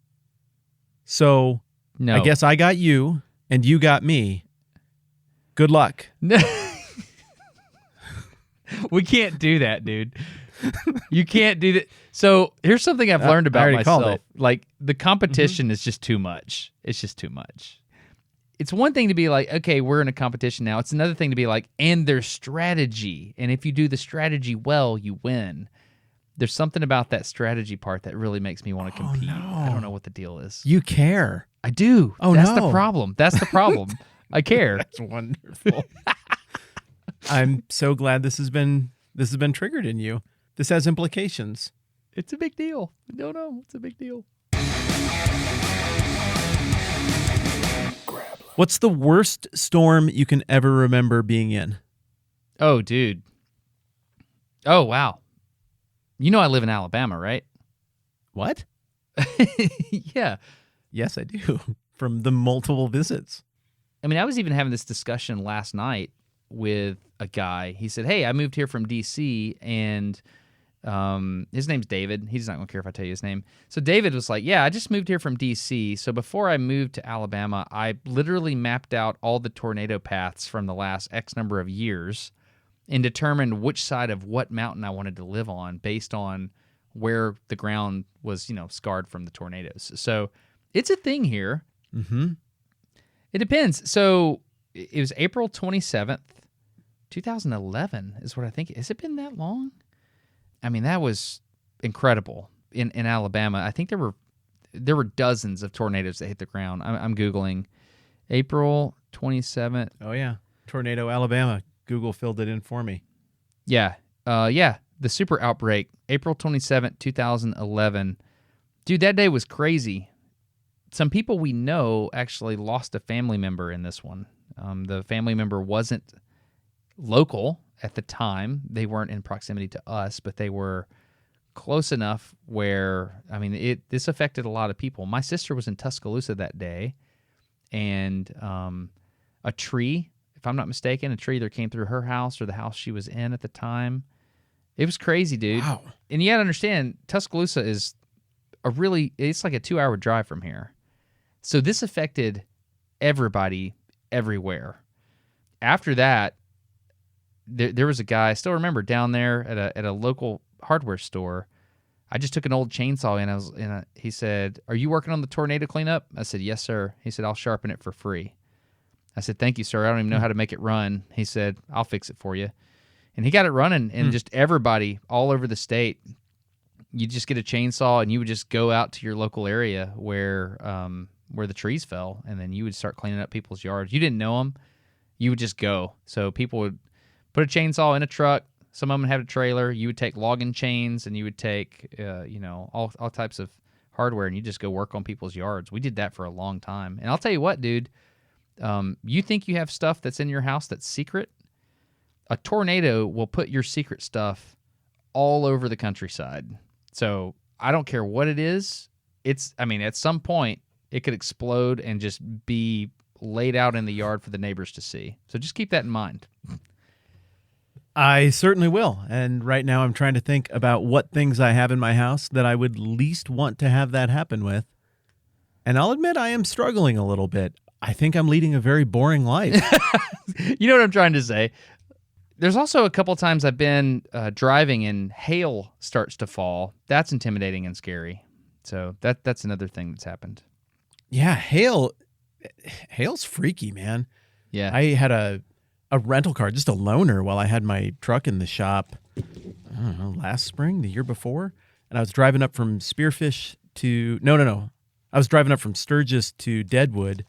So, no. I guess I got you, and you got me. Good luck. We can't do that, dude. You can't do that. So, here's something I've learned about myself. Like, the competition is just too much. It's just too much. It's one thing to be like, okay, we're in a competition now. It's another thing to be like, and there's strategy. And if you do the strategy well, you win. There's something about that strategy part that really makes me want to compete. No. I don't know what the deal is. You care. I do. Oh, That's no. the problem. That's the problem. I care. That's wonderful. I'm so glad this has been triggered in you. This has implications. It's a big deal. No, it's a big deal. What's the worst storm you can ever remember being in? Oh, dude. Oh, wow. I live in Alabama, right? What? Yeah. Yes, I do. From the multiple visits. I mean, I was even having this discussion last night with a guy. He said, hey, I moved here from D.C., and his name's David. He's not going to care if I tell you his name. So David was like, yeah, I just moved here from D.C., so before I moved to Alabama, I literally mapped out all the tornado paths from the last X number of years and determined which side of what mountain I wanted to live on based on where the ground was, scarred from the tornadoes. So it's a thing here. Mm-hmm. It depends. So it was April 27th, 2011 is what I think. Has it been that long? I mean, that was incredible in Alabama. I think there were dozens of tornadoes that hit the ground. I'm Googling April 27th. Oh, yeah. Tornado, Alabama. Google filled it in for me. Yeah. The super outbreak, April 27th, 2011. Dude, that day was crazy. Some people we know actually lost a family member in this one. The family member wasn't local at the time. They weren't in proximity to us, but they were close enough where, I mean, this affected a lot of people. My sister was in Tuscaloosa that day, and a tree, if I'm not mistaken, a tree either came through her house or the house she was in at the time. It was crazy, dude. Wow. And you got to understand, Tuscaloosa is it's like a 2-hour drive from here. So this affected everybody everywhere. After that, there was a guy, I still remember, down there at a local hardware store. I just took an old chainsaw and he said, "Are you working on the tornado cleanup?" I said, "Yes, sir." He said, "I'll sharpen it for free." I said, "Thank you, sir. I don't even know how to make it run." He said, "I'll fix it for you." And he got it running, and just everybody all over the state, you just get a chainsaw and you would just go out to your local area where the trees fell, and then you would start cleaning up people's yards. You didn't know them. You would just go. So people would put a chainsaw in a truck. Some of them had a trailer. You would take logging chains, and you would take, all types of hardware, and you just go work on people's yards. We did that for a long time. And I'll tell you what, dude, you think you have stuff that's in your house that's secret? A tornado will put your secret stuff all over the countryside. So I don't care what it is. At some point, it could explode and just be laid out in the yard for the neighbors to see. So just keep that in mind. I certainly will. And right now I'm trying to think about what things I have in my house that I would least want to have that happen with. And I'll admit I am struggling a little bit. I think I'm leading a very boring life. You know what I'm trying to say? There's also a couple times I've been driving and hail starts to fall. That's intimidating and scary. So that's another thing that's happened. Yeah, hail's freaky, man. Yeah. I had a rental car, just a loaner, while I had my truck in the shop, I don't know, last spring, the year before. And I was driving up from Spearfish to, no. I was driving up from Sturgis to Deadwood,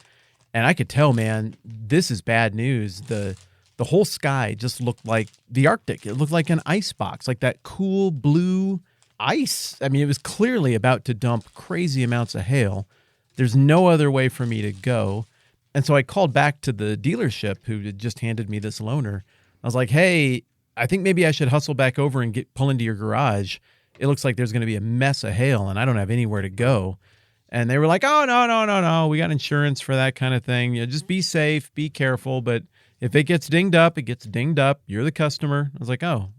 and I could tell, man, this is bad news. The whole sky just looked like the Arctic. It looked like an ice box, like that cool blue ice. I mean, it was clearly about to dump crazy amounts of hail. There's no other way for me to go. And so I called back to the dealership who had just handed me this loaner. I was like, hey, I think maybe I should hustle back over and pull into your garage. It looks like there's going to be a mess of hail and I don't have anywhere to go. And they were like, oh, no. We got insurance for that kind of thing. You know, just be safe, be careful. But if it gets dinged up, it gets dinged up. You're the customer. I was like, oh,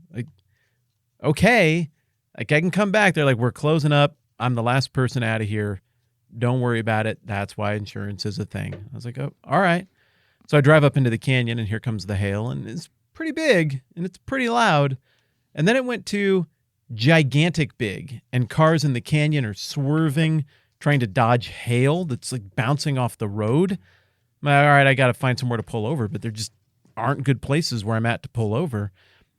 okay. Like I can come back. They're like, we're closing up. I'm the last person out of here. Don't worry about it. That's why insurance is a thing. I was like, oh, all right. So I drive up into the canyon and here comes the hail and it's pretty big and it's pretty loud. And then it went to gigantic big and cars in the canyon are swerving, trying to dodge hail that's like bouncing off the road. I'm like, all right, I got to find somewhere to pull over, but there just aren't good places where I'm at to pull over.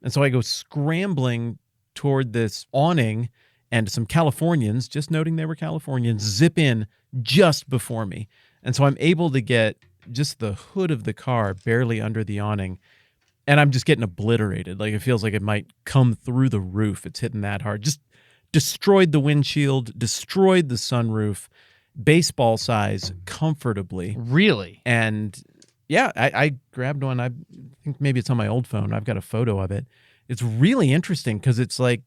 And so I go scrambling toward this awning and some Californians, just noting they were Californians, zip in just before me. And so I'm able to get just the hood of the car barely under the awning. And I'm just getting obliterated. Like it feels like it might come through the roof. It's hitting that hard. Just destroyed the windshield, destroyed the sunroof, baseball size comfortably. Really? And yeah, I grabbed one. I think maybe it's on my old phone. I've got a photo of it. It's really interesting because it's like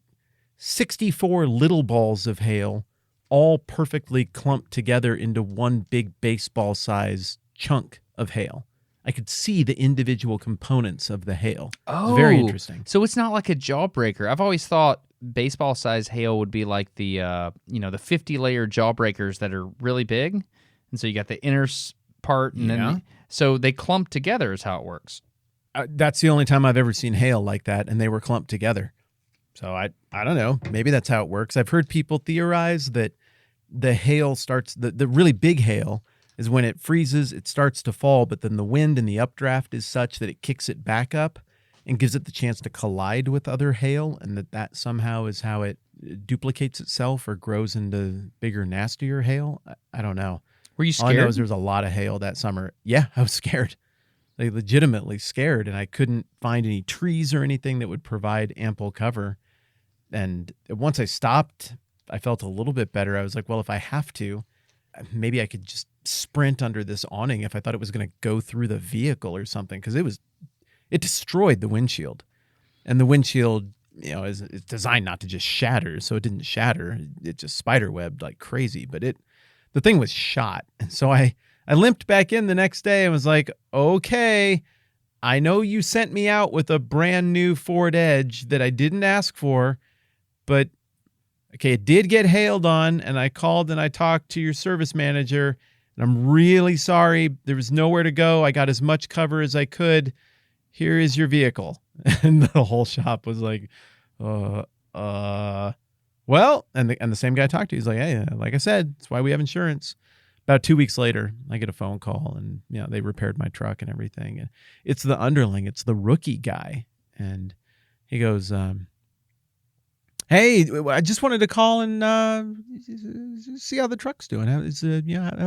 64 little balls of hail all perfectly clumped together into one big baseball size chunk of hail. I could see the individual components of the hail. Oh, it's very interesting. So it's not like a jawbreaker. I've always thought baseball size hail would be like the the 50-layer jawbreakers that are really big, and so you got the inner part, and then so they clump together is how it works. That's the only time I've ever seen hail like that, and they were clumped together. So I don't know. Maybe that's how it works. I've heard people theorize that the hail starts, the really big hail is when it freezes, it starts to fall, but then the wind and the updraft is such that it kicks it back up and gives it the chance to collide with other hail, and that somehow is how it duplicates itself or grows into bigger, nastier hail. I don't know. Were you scared? All I know is there was a lot of hail that summer. Yeah, I was scared. Like legitimately scared, and I couldn't find any trees or anything that would provide ample cover. And once I stopped, I felt a little bit better. I was like, well, if I have to, maybe I could just sprint under this awning if I thought it was going to go through the vehicle or something, because it destroyed the windshield. And the windshield, is designed not to just shatter, so it didn't shatter. It just spiderwebbed like crazy, but the thing was shot. And so I limped back in the next day and was like, okay, I know you sent me out with a brand new Ford Edge that I didn't ask for, but okay, it did get hailed on, and I called and I talked to your service manager, and I'm really sorry. There was nowhere to go. I got as much cover as I could. Here is your vehicle. And the whole shop was like, well, and the same guy I talked to, he's like, hey, like I said, that's why we have insurance. About 2 weeks later, I get a phone call, and they repaired my truck and everything. And it's the underling, it's the rookie guy, and he goes, "Hey, I just wanted to call and see how the truck's doing. How's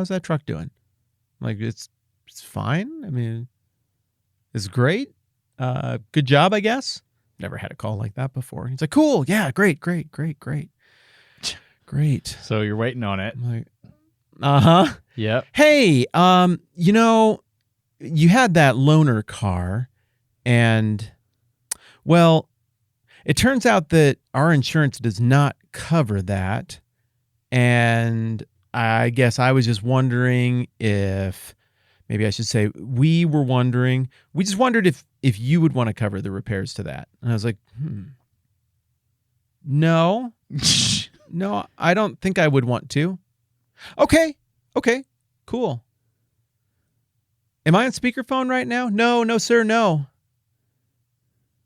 that truck doing?" I'm like, it's fine. I mean, it's great. Good job, I guess. Never had a call like that before. He's like, "Cool, yeah, great. So you're waiting on it. I'm like, uh-huh. Yep. Hey, you had that loaner car, and, well, it turns out that our insurance does not cover that, and I guess I was just wondering if, maybe I should say, we just wondered if you would want to cover the repairs to that." And I was like, No, I don't think I would want to. Okay, cool. Am I on speakerphone right now? No, sir, no.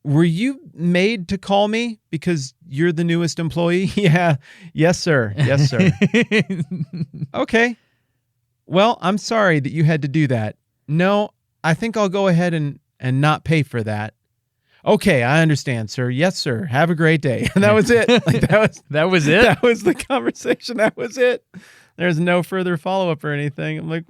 Were you made to call me because you're the newest employee? Yeah, yes, sir. Okay. Well, I'm sorry that you had to do that. No, I think I'll go ahead and not pay for that. Okay, I understand, sir. Yes, sir. Have a great day. And that was it. Like, That was it? That was the conversation. That was it. There's no further follow-up or anything. I'm like,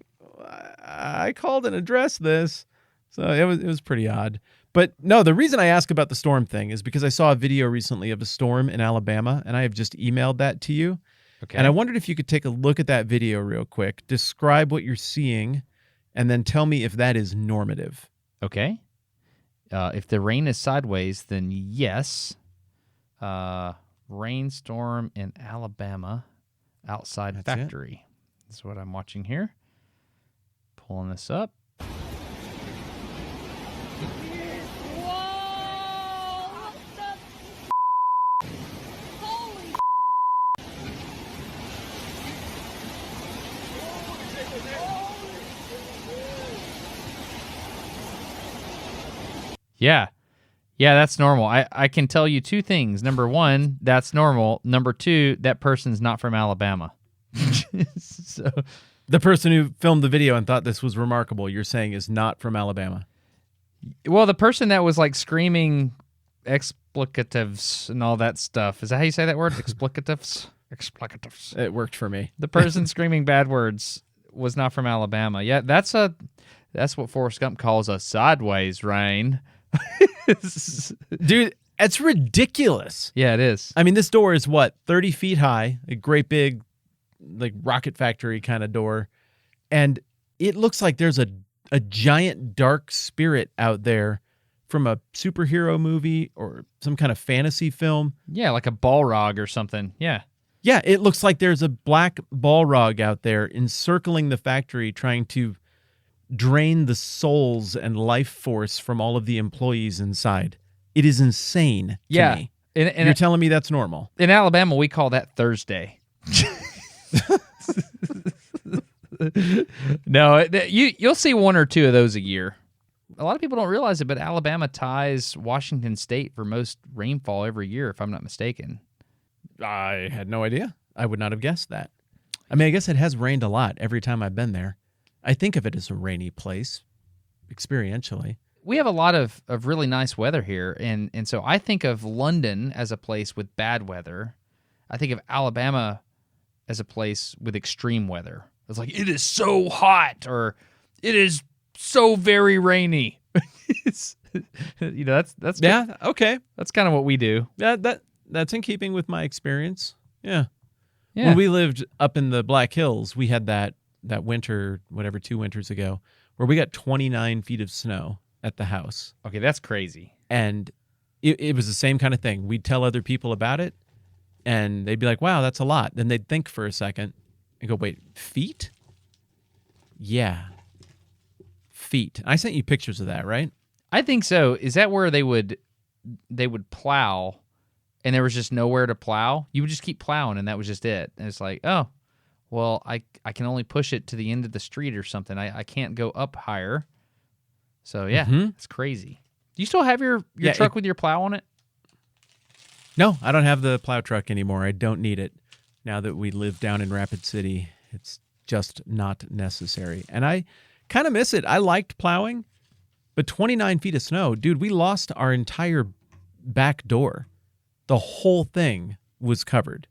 I called and addressed this. So it was pretty odd. But no, the reason I ask about the storm thing is because I saw a video recently of a storm in Alabama, and I have just emailed that to you. Okay. And I wondered if you could take a look at that video real quick, describe what you're seeing, and then tell me if that is normative. Okay. If the rain is sideways, then yes. Rainstorm in Alabama outside That's factory. This is what I'm watching here. Pulling this up. Yeah. Yeah, that's normal. I can tell you two things. Number one, that's normal. Number two, that person's not from Alabama. So, The person who filmed the video and thought this was remarkable, you're saying, is not from Alabama. well, the person that was like screaming explicatives and all that stuff. Is that how you say that word? Explicatives? Explicatives. It worked for me. The person screaming bad words was not from Alabama. Yeah, that's what Forrest Gump calls a sideways rain. Dude, it's ridiculous. Yeah, it is. I mean, this door is what, 30 feet high, a great big, like, rocket factory kind of door. And it looks like there's a giant dark spirit out there from a superhero movie or some kind of fantasy film. Yeah, like a Balrog or something. Yeah. Yeah, it looks like there's a black Balrog out there encircling the factory, trying to drain the souls and life force from all of the employees inside. It is insane to me. And you're telling me that's normal? In Alabama, we call that Thursday. No, you'll see one or two of those a year. A lot of people don't realize it, but Alabama ties Washington State for most rainfall every year, if I'm not mistaken. I had no idea. I would not have guessed that. I mean, I guess it has rained a lot every time I've been there. I think of it as a rainy place, experientially. We have a lot of really nice weather here, and so I think of London as a place with bad weather. I think of Alabama as a place with extreme weather. It's like, it is so hot, or it is so very rainy. That's Yeah, okay. That's kind of what we do. That's in keeping with my experience. Yeah. Yeah. When we lived up in the Black Hills, we had that winter, whatever, 2 winters ago, where we got 29 feet of snow at the house. Okay, that's crazy. And it was the same kind of thing. We'd tell other people about it, and they'd be like, wow, that's a lot. Then they'd think for a second and go, wait, feet? Yeah. Feet. I sent you pictures of that, right? I think so. Is that where they would plow, and there was just nowhere to plow? You would just keep plowing, and that was just it. And it's like, oh, well, I can only push it to the end of the street or something. I can't go up higher. So, yeah, It's crazy. Do you still have your truck with your plow on it? No, I don't have the plow truck anymore. I don't need it. Now that we live down in Rapid City, it's just not necessary. And I kind of miss it. I liked plowing, but 29 feet of snow, dude, we lost our entire back door. The whole thing was covered.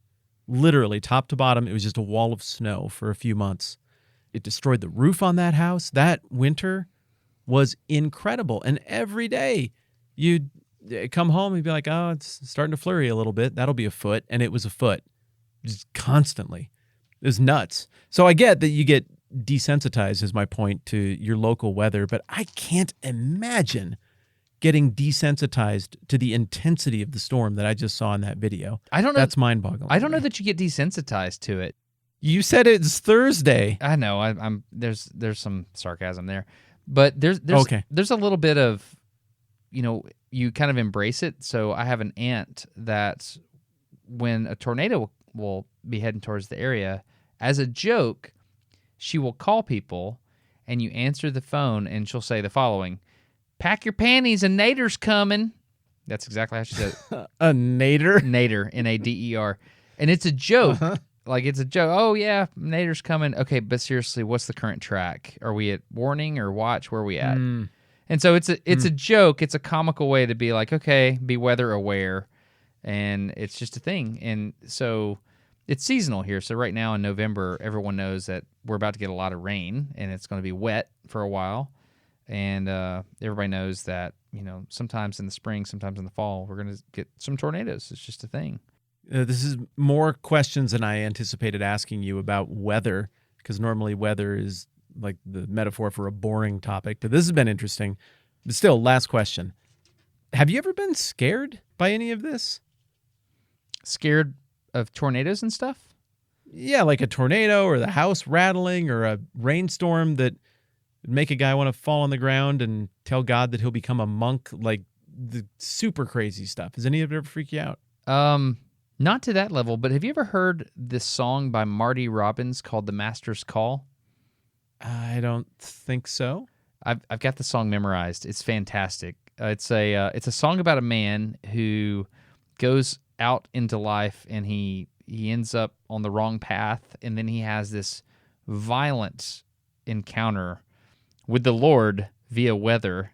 Literally, top to bottom, it was just a wall of snow for a few months. It destroyed the roof on that house. That winter was incredible. And every day, you'd come home and be like, oh, it's starting to flurry a little bit. That'll be a foot. And it was a foot. Just constantly. It was nuts. So I get that you get desensitized, is my point, to your local weather, but I can't imagine getting desensitized to the intensity of the storm that I just saw in that video. I don't know. That's mind-boggling. I don't know that you get desensitized to it. You said it's Thursday. I know. I'm there's some sarcasm there, but there's Okay. There's a little bit of, you kind of embrace it. So I have an aunt that when a tornado will be heading towards the area, as a joke, she will call people, and you answer the phone, and she'll say the following: "Pack your panties, a nader's coming." That's exactly how she said it. A nader? Nader, Nader. And it's a joke. like it's a joke. Oh yeah, Nader's coming. Okay, but seriously, what's the current track? Are we at warning or watch? Where are we at? And so it's a joke. It's a comical way to be like, okay, be weather aware, and it's just a thing. And so it's seasonal here. So right now in November, everyone knows that we're about to get a lot of rain, and it's going to be wet for a while. And everybody knows that, sometimes in the spring, sometimes in the fall, we're going to get some tornadoes. It's just a thing. This is more questions than I anticipated asking you about weather, because normally weather is like the metaphor for a boring topic. But this has been interesting. But still, last question. Have you ever been scared by any of this? Scared of tornadoes and stuff? Yeah, like a tornado or the house rattling or a rainstorm that would make a guy want to fall on the ground and tell God that he'll become a monk, like the super crazy stuff. Has any of it ever freaked you out? Not to that level, but have you ever heard this song by Marty Robbins called The Master's Call? I don't think so. I've got the song memorized. It's fantastic. It's a song about a man who goes out into life and he ends up on the wrong path, and then he has this violent encounter with the Lord via weather,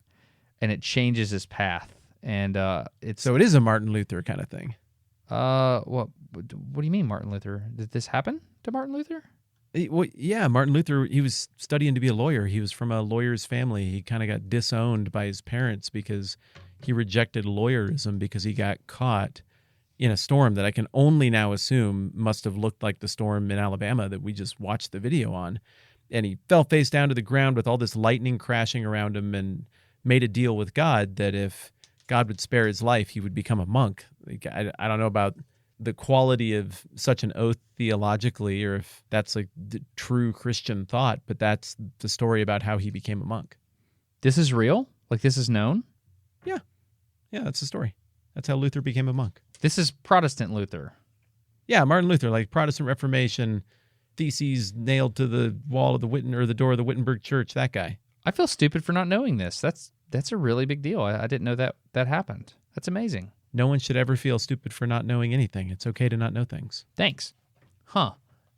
and it changes his path. And so it is a Martin Luther kind of thing. What do you mean, Martin Luther? Did this happen to Martin Luther? Well, yeah, Martin Luther, he was studying to be a lawyer. He was from a lawyer's family. He kind of got disowned by his parents because he rejected lawyerism because he got caught in a storm that I can only now assume must have looked like the storm in Alabama that we just watched the video on. And he fell face down to the ground with all this lightning crashing around him and made a deal with God that if God would spare his life, he would become a monk. Like, I don't know about the quality of such an oath theologically or if that's like the true Christian thought, but that's the story about how he became a monk. This is real? Like this is known? Yeah. Yeah, that's the story. That's how Luther became a monk. This is Protestant Luther. Yeah, Martin Luther, like Protestant Reformation, theses nailed to the wall of the the door of the Wittenberg Church, that guy. I feel stupid for not knowing this. That's a really big deal. I didn't know that happened. That's amazing. No one should ever feel stupid for not knowing anything. It's okay to not know things. Thanks. Huh.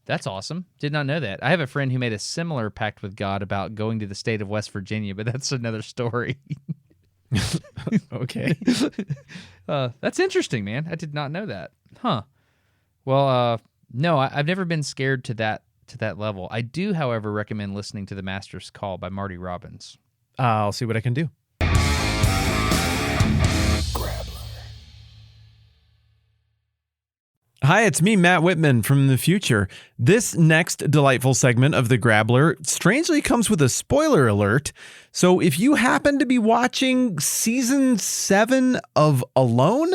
That's awesome. Did not know that. I have a friend who made a similar pact with God about going to the state of West Virginia, but that's another story. Okay. That's interesting, man. I did not know that. Huh. Well, no, I've never been scared to that level. I do, however, recommend listening to The Master's Call by Marty Robbins. I'll see what I can do. Hi, it's me, Matt Whitman from the future. This next delightful segment of The Grabbler strangely comes with a spoiler alert. So if you happen to be watching season 7 of Alone,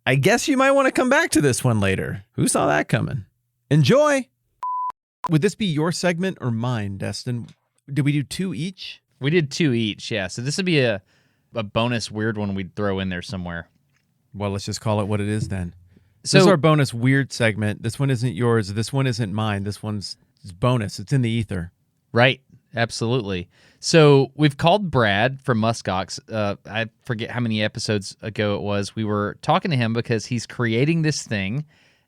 I guess you might want to come back to this one later. Who saw that coming? Enjoy! Would this be your segment or mine, Destin? Did we do 2 each? We did 2 each, yeah. So this would be a bonus weird one we'd throw in there somewhere. Well, let's just call it what it is then. So, this is our bonus weird segment. This one isn't yours. This one isn't mine. This one's bonus. It's in the ether. Right. Absolutely. So we've called Brad from Muskox. I forget how many episodes ago it was. We were talking to him because he's creating this thing,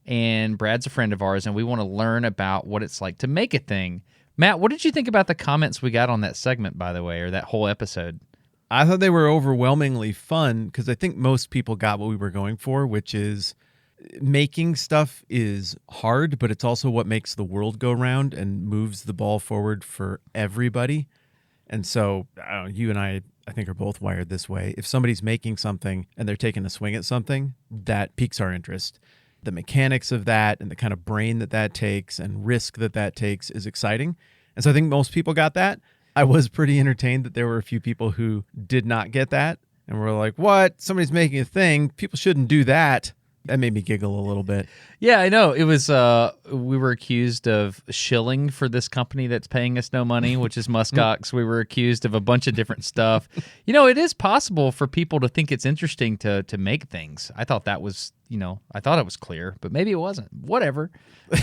and Brad's a friend of ours, and we want to learn about what it's like to make a thing. Matt, what did you think about the comments we got on that segment, by the way, or that whole episode? I thought they were overwhelmingly fun because I think most people got what we were going for, which is making stuff is hard, but it's also what makes the world go round and moves the ball forward for everybody. And so you and I think, are both wired this way. If somebody's making something and they're taking a swing at something, that piques our interest. The mechanics of that and the kind of brain that takes and risk that takes is exciting. And so I think most people got that. I was pretty entertained that there were a few people who did not get that and were like, what? Somebody's making a thing. People shouldn't do that. That made me giggle a little bit. Yeah, I know. It was, we were accused of shilling for this company that's paying us no money, which is Muskox. We were accused of a bunch of different stuff. You know, it is possible for people to think it's interesting to make things. I thought that was, I thought it was clear, but maybe it wasn't. Whatever.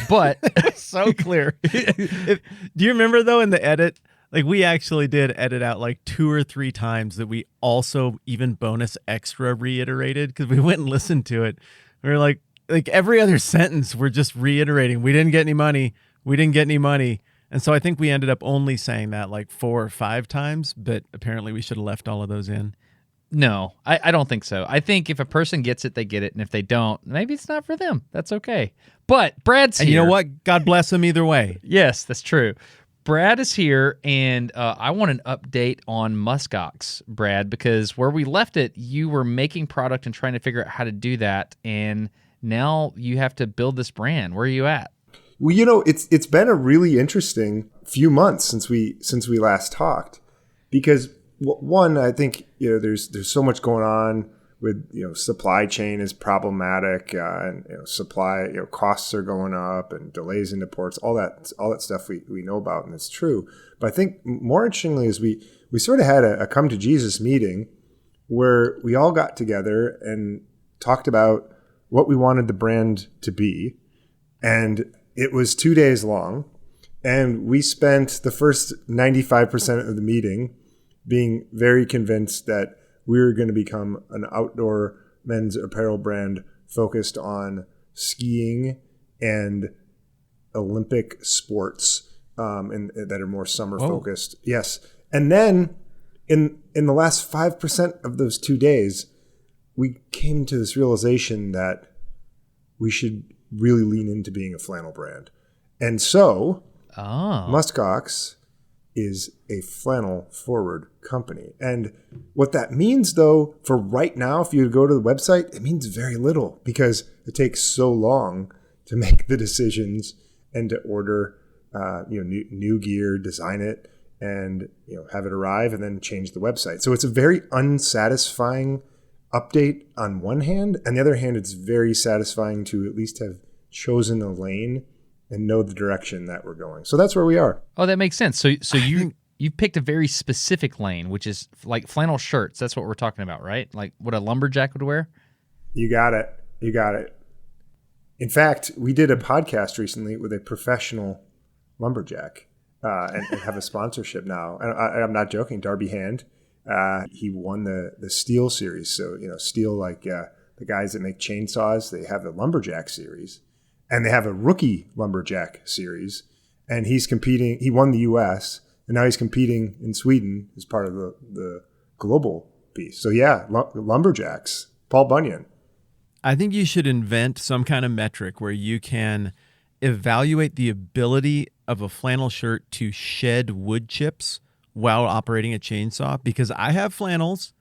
But so clear. Do you remember, though, in the edit, like we actually did edit out like 2 or 3 times that we also even bonus extra reiterated because we went and listened to it. We were like, like every other sentence, we're just reiterating, we didn't get any money. We didn't get any money. And so I think we ended up only saying that like 4 or 5 times, but apparently we should have left all of those in. No, I don't think so. I think if a person gets it, they get it. And if they don't, maybe it's not for them. That's okay. But Brad's here. And you know what? God bless him either way. Yes, that's true. Brad is here, and I want an update on muskox, Brad, because where we left it, you were making product and trying to figure out how to do that, and now you have to build this brand. Where are you at? Well, you know, it's been a really interesting few months since we last talked, because one, I think, you know, there's so much going on with, you know, supply chain is problematic, and, you know, supply, you know, costs are going up and delays into ports, all that stuff we know about, and it's true. But I think more interestingly is we sort of had a come to Jesus meeting where we all got together and talked about what we wanted the brand to be, and it was 2 days long, and we spent the first 95% of the meeting being very convinced that we were going to become an outdoor men's apparel brand focused on skiing and Olympic sports, and that are more summer focused. Yes. And then in the last 5% of those 2 days, we came to this realization that we should really lean into being a flannel brand. And so Muskox is a flannel forward company. And what that means, though, for right now, if you go to the website, it means very little, because it takes so long to make the decisions and to order new gear, design it, and, you know, have it arrive and then change the website. So it's a very unsatisfying update on one hand. On the other hand, it's very satisfying to at least have chosen a lane and know the direction that we're going. So that's where we are. Oh, that makes sense. So you picked a very specific lane, which is like flannel shirts. That's what we're talking about, right? Like what a lumberjack would wear? You got it. In fact, we did a podcast recently with a professional lumberjack, and have a sponsorship now. And I'm not joking. Darby Hand, he won the Steel series. So, you know, Steel, like the guys that make chainsaws, they have the lumberjack series. And they have a rookie lumberjack series, and he's competing. He won the U.S., and now he's competing in Sweden as part of the global piece. So yeah, lumberjacks. Paul Bunyan. I think you should invent some kind of metric where you can evaluate the ability of a flannel shirt to shed wood chips while operating a chainsaw, because I have flannels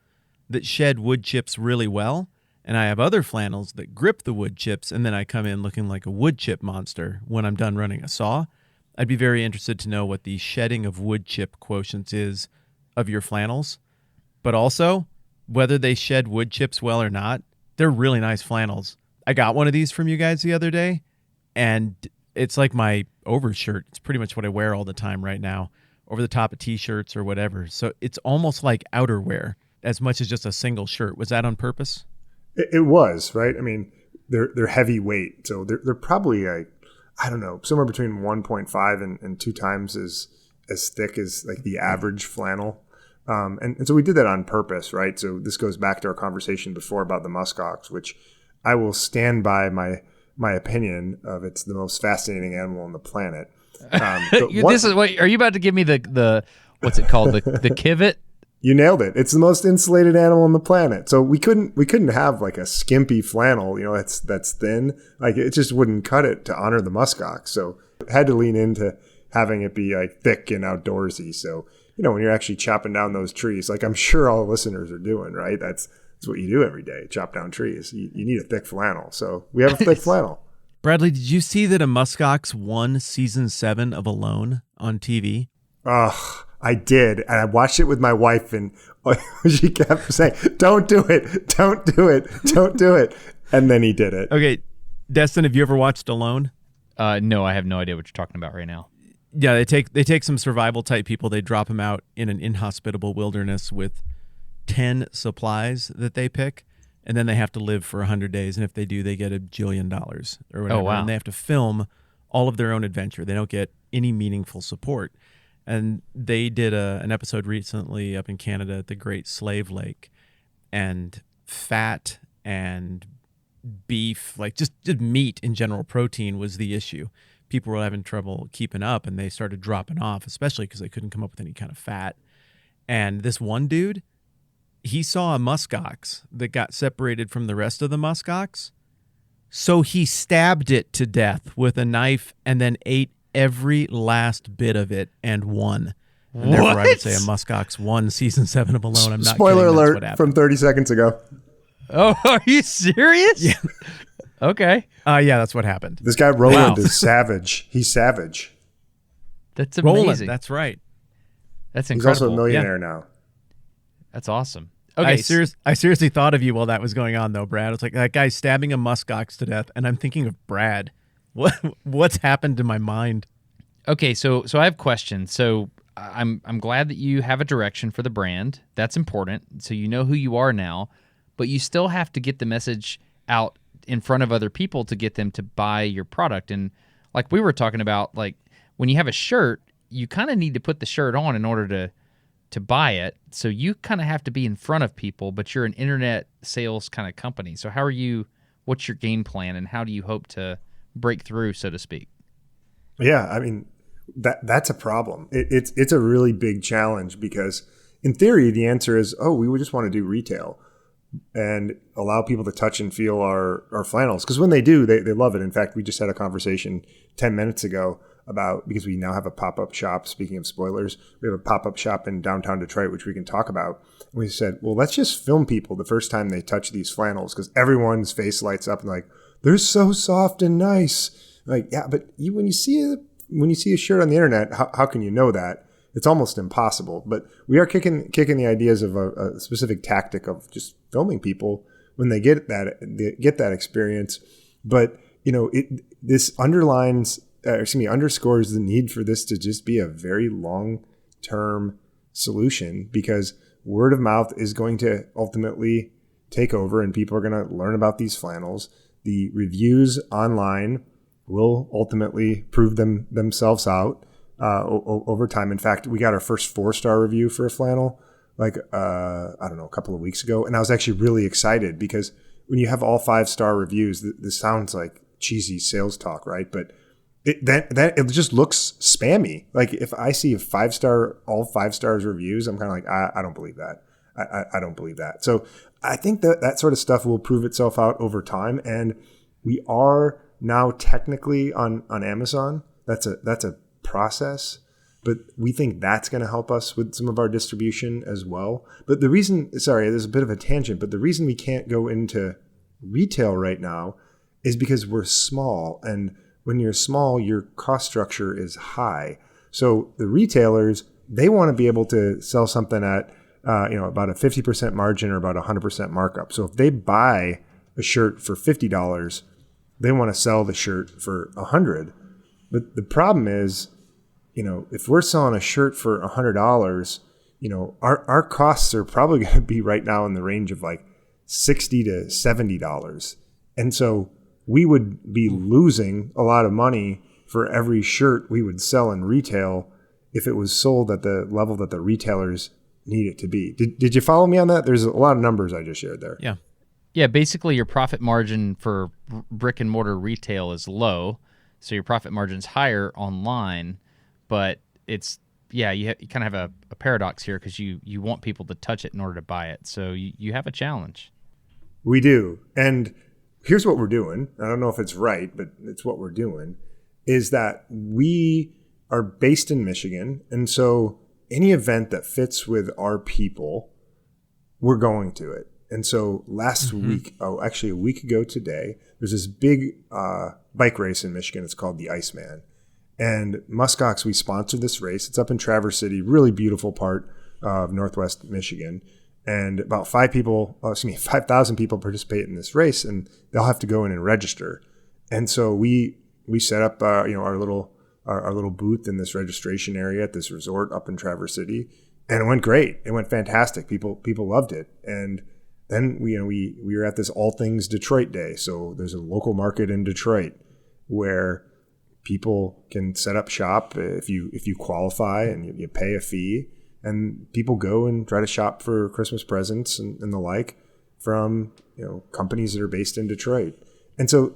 that shed wood chips really well. And I have other flannels that grip the wood chips, and then I come in looking like a wood chip monster when I'm done running a saw. I'd be very interested to know what the shedding of wood chip quotient is of your flannels, but also whether they shed wood chips well or not. They're really nice flannels. I got one of these from you guys the other day, and it's like my overshirt. It's pretty much what I wear all the time right now, over the top of T-shirts or whatever. So it's almost like outerwear as much as just a single shirt. Was that on purpose? It was, right? I mean, they're heavy weight, so they're probably I don't know, somewhere between 1.5 and 2 times as thick as like the average flannel. And so we did that on purpose, right? So this goes back to our conversation before about the muskox, which I will stand by my opinion of it's the most fascinating animal on the planet. This is what are you about to give me the what's it called, the kivet? You nailed it. It's the most insulated animal on the planet. So we couldn't have like a skimpy flannel, you know, that's thin. Like it just wouldn't cut it to honor the muskox. So had to lean into having it be like thick and outdoorsy. So, you know, when you're actually chopping down those trees, like I'm sure all the listeners are doing, right? That's what you do every day, chop down trees. You need a thick flannel. So we have a thick flannel. Bradley, did you see that a muskox won season 7 of Alone on TV? I did, and I watched it with my wife, and she kept saying, "Don't do it, don't do it, don't do it," and then he did it. Okay, Destin, have you ever watched Alone? No, I have no idea what you're talking about right now. Yeah, they take some survival type people, they drop them out in an inhospitable wilderness with 10 supplies that they pick, and then they have to live for 100 days, and if they do, they get $1 jillion or whatever. Oh, wow. And they have to film all of their own adventure. They don't get any meaningful support. And they did an episode recently up in Canada at the Great Slave Lake, and fat and beef, like just meat in general, protein was the issue. People were having trouble keeping up, and they started dropping off, especially because they couldn't come up with any kind of fat. And this one dude, he saw a muskox that got separated from the rest of the muskox. So he stabbed it to death with a knife and then ate every last bit of it and won. And therefore, I would say a muskox won season 7 of Alone. I'm not Spoiler kidding. alert That's what from 30 seconds ago. Oh, are you serious? Yeah. Okay. Yeah, that's what happened. This guy Roland is savage. He's savage. That's amazing. Roland, that's right. That's He's incredible. also a millionaire now. That's awesome. Okay. I seriously thought of you while that was going on, though, Brad. It's like that guy's stabbing a muskox to death, and I'm thinking of Brad. What's happened to my mind? Okay, so I have questions. So I'm glad that you have a direction for the brand. That's important. So you know who you are now, but you still have to get the message out in front of other people to get them to buy your product. And like we were talking about, like when you have a shirt, you kind of need to put the shirt on in order to buy it. So you kind of have to be in front of people, but you're an internet sales kind of company. So what's your game plan, and how do you hope to break through, so to speak? Yeah, I mean, that's a problem. It's a really big challenge because in theory, the answer is, we would just want to do retail and allow people to touch and feel our flannels. Because when they do, they love it. In fact, we just had a conversation 10 minutes ago about, because we now have a pop-up shop, speaking of spoilers, we have a pop-up shop in downtown Detroit, which we can talk about. And we said, well, let's just film people the first time they touch these flannels, because everyone's face lights up and like, they're so soft and nice. Like, yeah, but when you see a shirt on the internet, how can you know that? It's almost impossible. But we are kicking the ideas of a specific tactic of just filming people when they get that experience. But this underscores the need for this to just be a very long-term solution, because word of mouth is going to ultimately take over, and people are going to learn about these flannels. The reviews online will ultimately prove themselves out over time. In fact, we got our first 4-star review for a flannel a couple of weeks ago, and I was actually really excited, because when you have all 5-star reviews, this sounds like cheesy sales talk, right? But it just looks spammy. Like if I see all 5 stars reviews, I'm kind of like, I don't believe that. I don't believe that. So I think that sort of stuff will prove itself out over time, and we are now technically on Amazon. That's a process, but we think that's going to help us with some of our distribution as well. But there's a bit of a tangent, but the reason we can't go into retail right now is because we're small, and when you're small, your cost structure is high. So the retailers, they want to be able to sell something at about a 50% margin or about 100% markup. So if they buy a shirt for $50, they want to sell the shirt for $100. But the problem is, if we're selling a shirt for $100, our costs are probably going to be right now in the range of like $60 to $70. And so we would be losing a lot of money for every shirt we would sell in retail if it was sold at the level that the retailers need it to be. Did you follow me on that? There's a lot of numbers I just shared there. Yeah. Yeah, basically your profit margin for brick and mortar retail is low, so your profit margin's higher online, but it's, you kind of have a paradox here, because you want people to touch it in order to buy it. So you have a challenge. We do. And here's what we're doing. I don't know if it's right, but it's what we're doing, is that we are based in Michigan. And so any event that fits with our people, we're going to it. And so last week, actually a week ago today, there's this big bike race in Michigan. It's called the Iceman. And Muskox, we sponsored this race. It's up in Traverse City, really beautiful part of Northwest Michigan. And about 5,000 people participate in this race, and they'll have to go in and register. And so we set up our little booth in this registration area at this resort up in Traverse City, and it went great. It went fantastic. People loved it. And then we were at this All Things Detroit Day. So there's a local market in Detroit where people can set up shop if you qualify, and you pay a fee. And people go and try to shop for Christmas presents and the like from companies that are based in Detroit. And so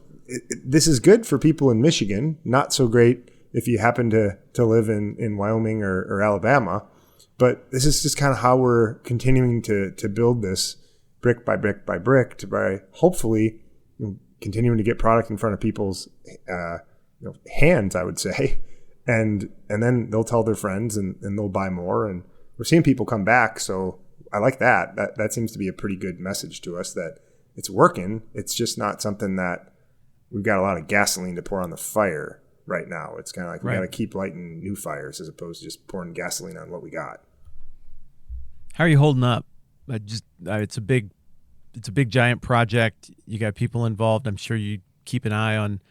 this is good for people in Michigan, not so great if you happen to live in Wyoming or Alabama. But this is just kind of how we're continuing to build this brick by brick by brick by hopefully continuing to get product in front of people's hands, I would say. And then they'll tell their friends and they'll buy more. And we're seeing people come back. So I like that. That seems to be a pretty good message to us that it's working. It's just not something that we've got a lot of gasoline to pour on the fire right now. It's kind of like we got to keep lighting new fires as opposed to just pouring gasoline on what we got. How are you holding up? It's a big giant project. You got people involved. I'm sure you keep an eye on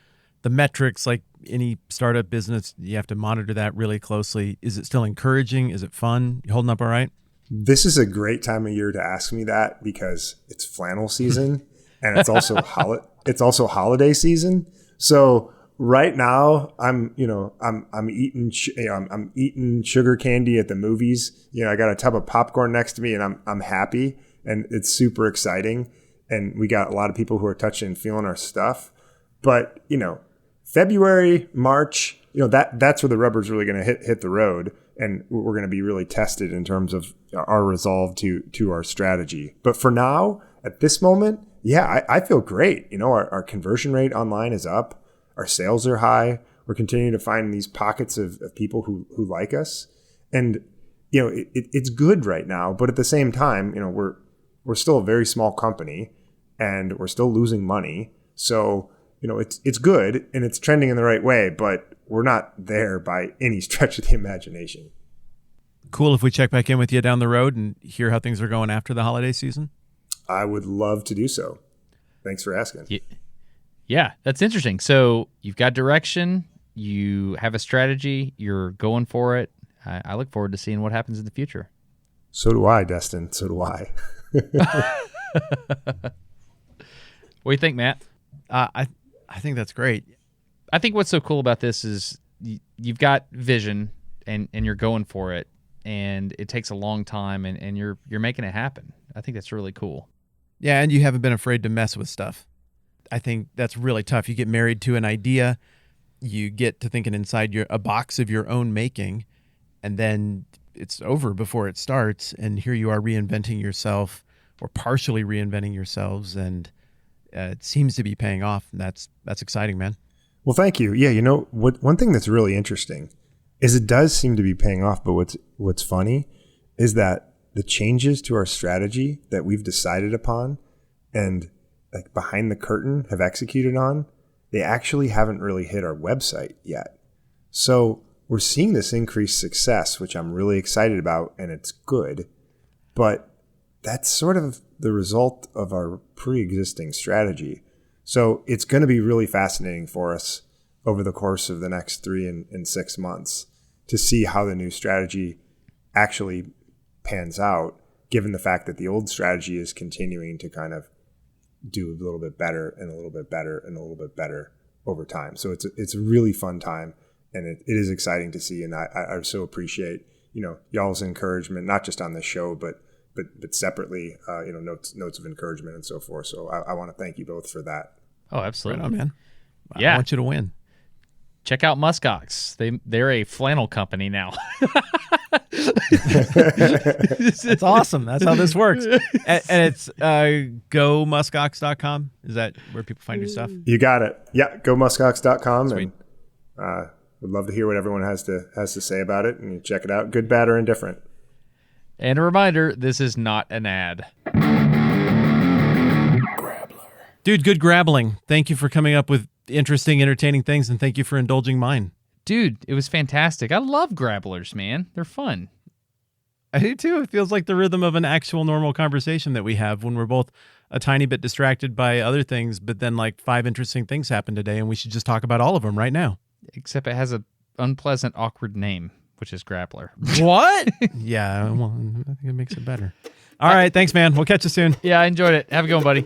the metrics like any startup business. You have to monitor that really closely. Is it still encouraging? Is it fun? You holding up all right? This is a great time of year to ask me that because it's flannel season and it's also holiday season. So right now I'm eating I'm eating sugar candy at the movies. I got a tub of popcorn next to me and I'm happy and it's super exciting. And we got a lot of people who are touching and feeling our stuff. But, February, March, that's where the rubber's really going to hit the road. And we're going to be really tested in terms of our resolve to our strategy. But for now, at this moment, I feel great. Our conversion rate online is up. Our sales are high. We're continuing to find these pockets of people who like us. And, it's good right now. But at the same time, we're still a very small company and we're still losing money. So, it's good and it's trending in the right way, but we're not there by any stretch of the imagination. Cool if we check back in with you down the road and hear how things are going after the holiday season. I would love to do so. Thanks for asking. Yeah, that's interesting. So you've got direction, you have a strategy, you're going for it. I look forward to seeing what happens in the future. So do I, Destin. So do I. What do you think, Matt? I think that's great. I think what's so cool about this is you've got vision and you're going for it, and it takes a long time, and you're making it happen. I think that's really cool. Yeah, and you haven't been afraid to mess with stuff. I think that's really tough. You get married to an idea, you get to thinking inside a box of your own making, and then it's over before it starts, and here you are reinventing yourself or partially reinventing yourselves, and it seems to be paying off, and that's exciting, man. Well, thank you. Yeah, one thing that's really interesting is it does seem to be paying off, but what's funny is that the changes to our strategy that we've decided upon and like behind the curtain have executed on, they actually haven't really hit our website yet. So we're seeing this increased success, which I'm really excited about, and it's good, but that's sort of the result of our pre-existing strategy. So it's going to be really fascinating for us over the course of the next 3 and 6 months to see how the new strategy actually pans out, given the fact that the old strategy is continuing to kind of do a little bit better and a little bit better and a little bit better over time. So it's a really fun time, and it is exciting to see. And I so appreciate, y'all's encouragement, not just on this show, but separately, notes of encouragement and so forth. So I want to thank you both for that. Oh, absolutely. Right on, man. Yeah. I want you to win. Check out Muskox. They're a flannel company now. That's awesome. That's how this works. And it's gomuskox.com. Is that where people find your stuff? You got it. Yeah, gomuskox.com. Sweet. And would love to hear what everyone has to say about it, and you check it out. Good, bad, or indifferent. And a reminder, this is not an ad. Dude, good grabbling. Thank you for coming up with interesting, entertaining things, and thank you for indulging mine. Dude, it was fantastic. I love grabblers, man. They're fun. I do too. It feels like the rhythm of an actual normal conversation that we have when we're both a tiny bit distracted by other things, but then like 5 interesting things happened today, and we should just talk about all of them right now. Except it has an unpleasant, awkward name, which is Grappler. What? Yeah, well, I think it makes it better. All right, thanks, man. We'll catch you soon. Yeah, I enjoyed it. Have a good one, buddy.